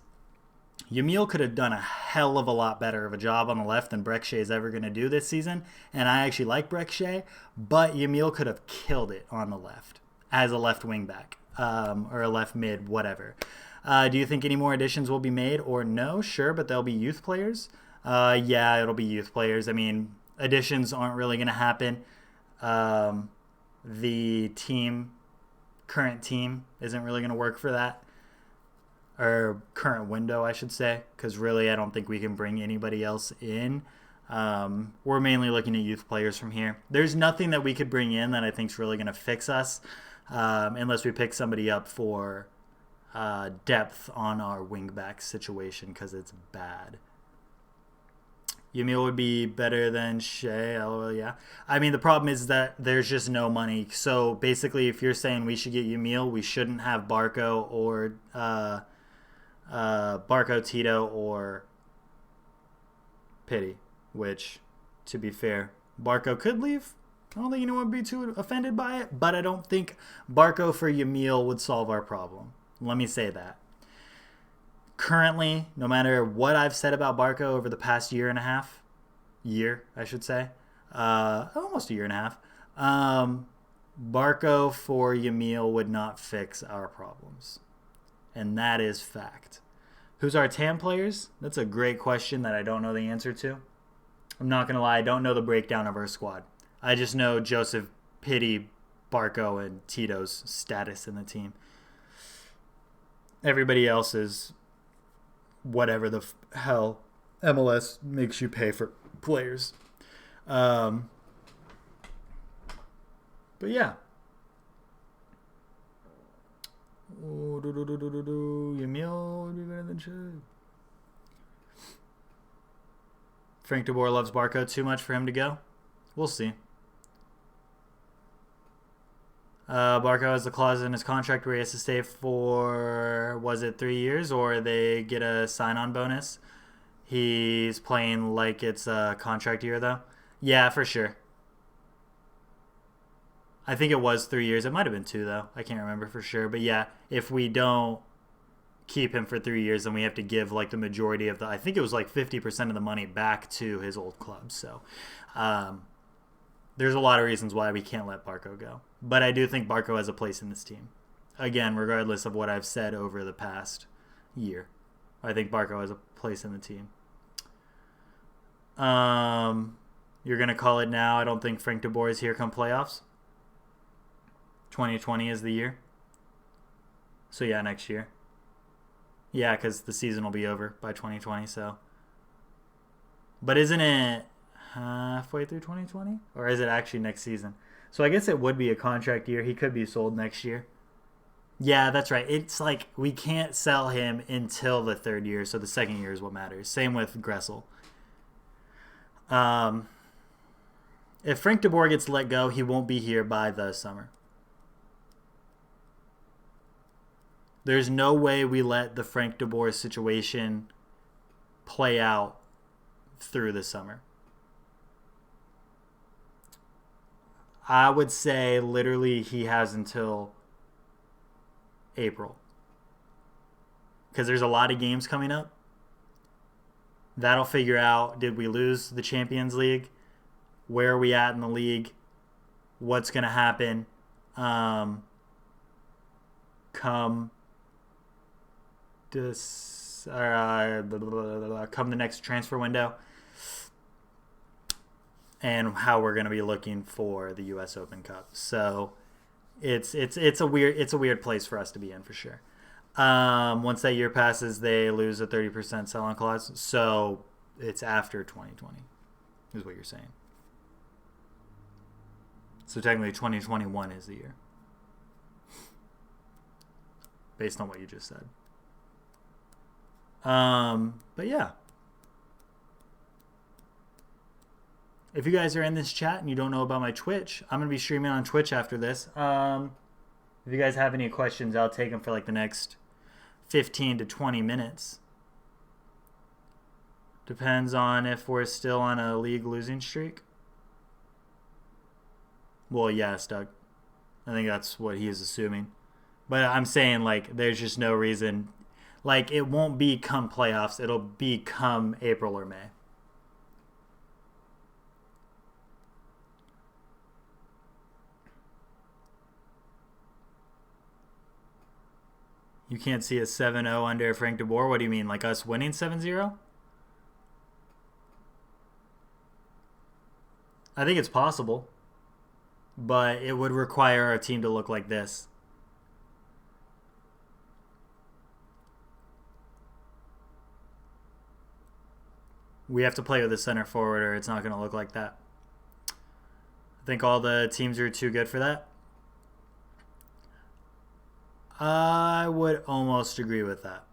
Yamil could have done a hell of a lot better of a job on the left than Breck Shea is ever going to do this season. And I actually like Breck Shea, but Yamil could have killed it on the left as a left wing back or a left mid, whatever. Do you think any more additions will be made or no? Sure, but they'll be youth players. Yeah, it'll be youth players. I mean, additions aren't really going to happen. The current team isn't really going to work for that. Or current window, I should say, because really I don't think we can bring anybody else in. We're mainly looking at youth players from here. There's nothing that we could bring in that I think is really going to fix us unless we pick somebody up for depth on our wingback situation because it's bad. Yamil would be better than Shea. Oh, yeah. I mean, the problem is that there's just no money. So basically, if you're saying we should get Yamil, we shouldn't have Barco or Barco, Tito, or Pitti, which, to be fair, Barco could leave. I don't think anyone would be too offended by it, but I don't think Barco for Yamil would solve our problem. Let me say that. Currently, no matter what I've said about Barco over the past year, I should say, almost a year and a half, Barco for Yamil would not fix our problems. And that is fact. Who's our TAM players? That's a great question that I don't know the answer to. I'm not going to lie, I don't know the breakdown of our squad. I just know Joseph, Pitti, Barco, and Tito's status in the team. Everybody else is whatever the hell MLS makes you pay for players. But yeah. Yamil would be better than Shea. Frank de Boer loves Barco too much for him to go. We'll see. Barco has the clause in his contract where he has to stay for, was it 3 years, or they get a sign-on bonus? He's playing like it's a contract year, though. Yeah, for sure. I think it was 3 years. It might have been 2, though. I can't remember for sure. But yeah, if we don't keep him for 3 years, then we have to give like the majority of I think it was like 50% of the money back to his old club. So there's a lot of reasons why we can't let Barco go. But I do think Barco has a place in this team. Again, regardless of what I've said over the past year. I think Barco has a place in the team. You're going to call it now. I don't think Frank de Boer is here come playoffs. 2020 is the year. So yeah, next year. Yeah, because the season will be over by 2020. So But isn't it halfway through 2020? Or is it actually next season? So I guess it would be a contract year. He could be sold next year. Yeah, that's right. It's like we can't sell him until the third year, so the second year is what matters. Same with Gressel. Um, if Frank de Boer gets let go, he won't be here by the summer. There's no way we let the Frank de Boer situation play out through the summer. I would say literally he has until April. Because there's a lot of games coming up. That'll figure out, did we lose the Champions League? Where are we at in the league? What's going to happen come this come the next transfer window, and how we're going to be looking for the U.S. Open Cup. So it's a weird place for us to be in for sure. Once that year passes, they lose a 30% sell-on clause. So it's after 2020 is what you're saying. So technically 2021 is the year, based on what you just said. But yeah. If you guys are in this chat and you don't know about my Twitch, I'm going to be streaming on Twitch after this. If you guys have any questions, I'll take them for like the next 15 to 20 minutes. Depends on if we're still on a league losing streak. Well, yes, Doug. I think that's what he is assuming. But I'm saying, like, there's just no reason. Like, it won't be come playoffs. It'll be come April or May. You can't see a 7-0 under Frank de Boer? What do you mean? Like us winning 7-0? I think it's possible. But it would require our team to look like this. We have to play with a center forward or it's not going to look like that. I think all the teams are too good for that. I would almost agree with that.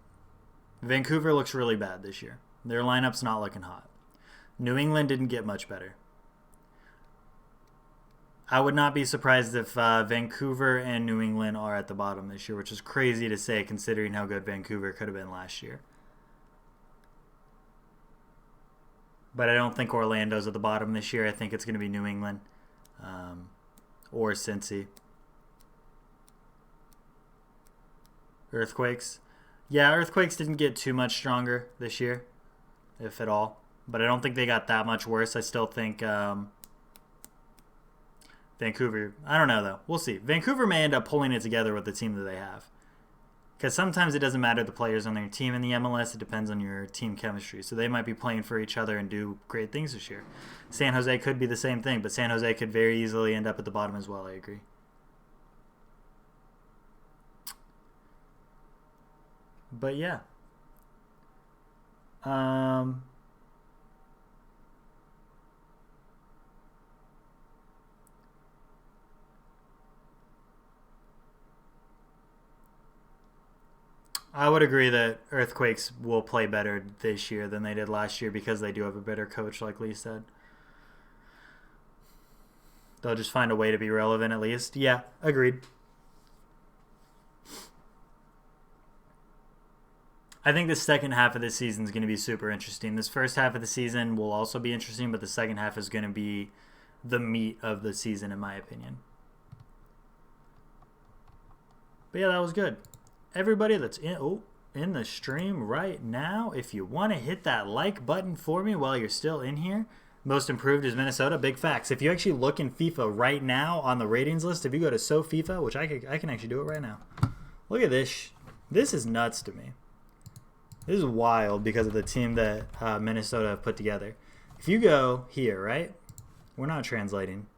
Vancouver looks really bad this year. Their lineup's not looking hot. New England didn't get much better. I would not be surprised if Vancouver and New England are at the bottom this year, which is crazy to say considering how good Vancouver could have been last year. But I don't think Orlando's at the bottom this year. I think it's going to be New England or Cincy. Earthquakes. Yeah, Earthquakes didn't get too much stronger this year, if at all. But I don't think they got that much worse. I still think Vancouver, I don't know though. We'll see. Vancouver may end up pulling it together with the team that they have. Because sometimes it doesn't matter the players on their team in the MLS. It depends on your team chemistry. So they might be playing for each other and do great things this year. San Jose could be the same thing, but San Jose could very easily end up at the bottom as well. I agree. But yeah. I would agree that Earthquakes will play better this year than they did last year because they do have a better coach, like Lee said. They'll just find a way to be relevant at least. Yeah, agreed. I think the second half of this season is going to be super interesting. This first half of the season will also be interesting, but the second half is going to be the meat of the season, in my opinion. But yeah, that was good. Everybody that's in the stream right now, if you want to hit that like button for me while you're still in here. Most improved is Minnesota. Big facts. If you actually look in FIFA right now on the ratings list, if you go to SoFIFA, which I can actually do it right now. Look at this. This is nuts to me. This is wild because of the team that Minnesota have put together. If you go here, right? We're not translating.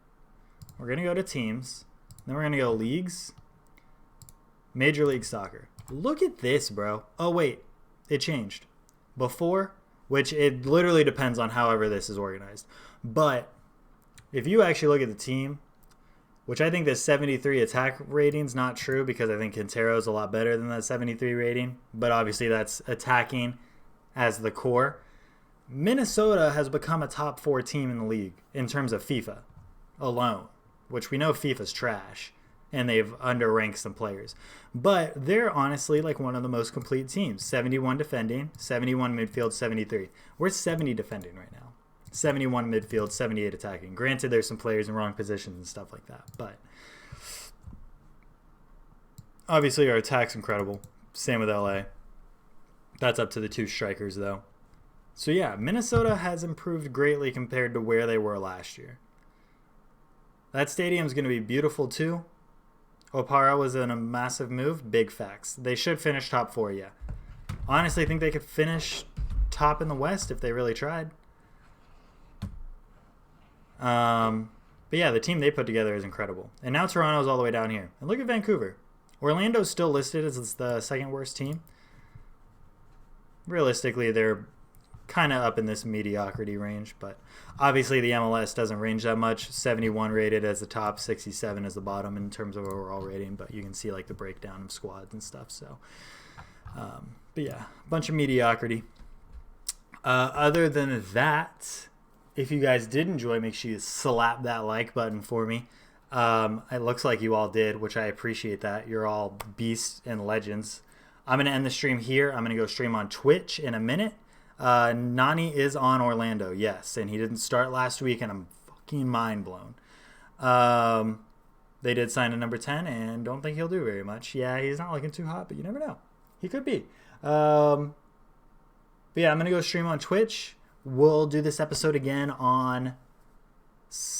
We're going to go to teams. Then we're going to go leagues. Major League Soccer. Look at this, bro. Oh, wait. It changed. Before, which it literally depends on however this is organized. But if you actually look at the team, which I think the 73 attack rating's not true because I think Quintero's a lot better than that 73 rating, but obviously that's attacking as the core. Minnesota has become a top 4 team in the league in terms of FIFA alone, which we know FIFA's trash, and they've underranked some players. But they're honestly like one of the most complete teams. 71 defending, 71 midfield, 73. We're 70 defending right now. 71 midfield, 78 attacking. Granted, there's some players in wrong positions and stuff like that, but obviously our attack's incredible. Same with LA. That's up to the 2 strikers, though. So yeah, Minnesota has improved greatly compared to where they were last year. That stadium's going to be beautiful too. Opara was in a massive move. Big facts. They should finish top 4, yeah. Honestly, I think they could finish top in the West if they really tried. But yeah, the team they put together is incredible. And now Toronto's all the way down here. And look at Vancouver. Orlando's still listed as the second worst team. Realistically, they're kind of up in this mediocrity range, but obviously the MLS doesn't range that much. 71 rated as the top, 67 as the bottom in terms of overall rating, but you can see like the breakdown of squads and stuff. So, but yeah, a bunch of mediocrity. Other than that, if you guys did enjoy, make sure you slap that like button for me. It looks like you all did, which I appreciate that. You're all beasts and legends. I'm going to end the stream here. I'm going to go stream on Twitch in a minute. Nani is on Orlando, yes, and he didn't start last week, and I'm fucking mind blown. They did sign a number 10, and don't think he'll do very much. Yeah, he's not looking too hot, but you never know. He could be. But yeah, I'm going to go stream on Twitch. We'll do this episode again on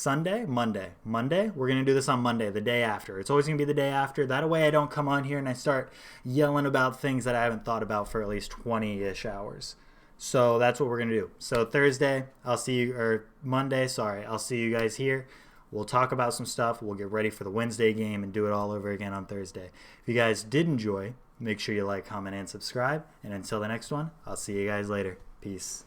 Monday. We're going to do this on Monday, the day after. It's always going to be the day after. That way I don't come on here and I start yelling about things that I haven't thought about for at least 20-ish hours. So that's what we're going to do. So Thursday, I'll see you, or Monday, sorry, I'll see you guys here. We'll talk about some stuff. We'll get ready for the Wednesday game and do it all over again on Thursday. If you guys did enjoy, make sure you like, comment, and subscribe. And until the next one, I'll see you guys later. Peace.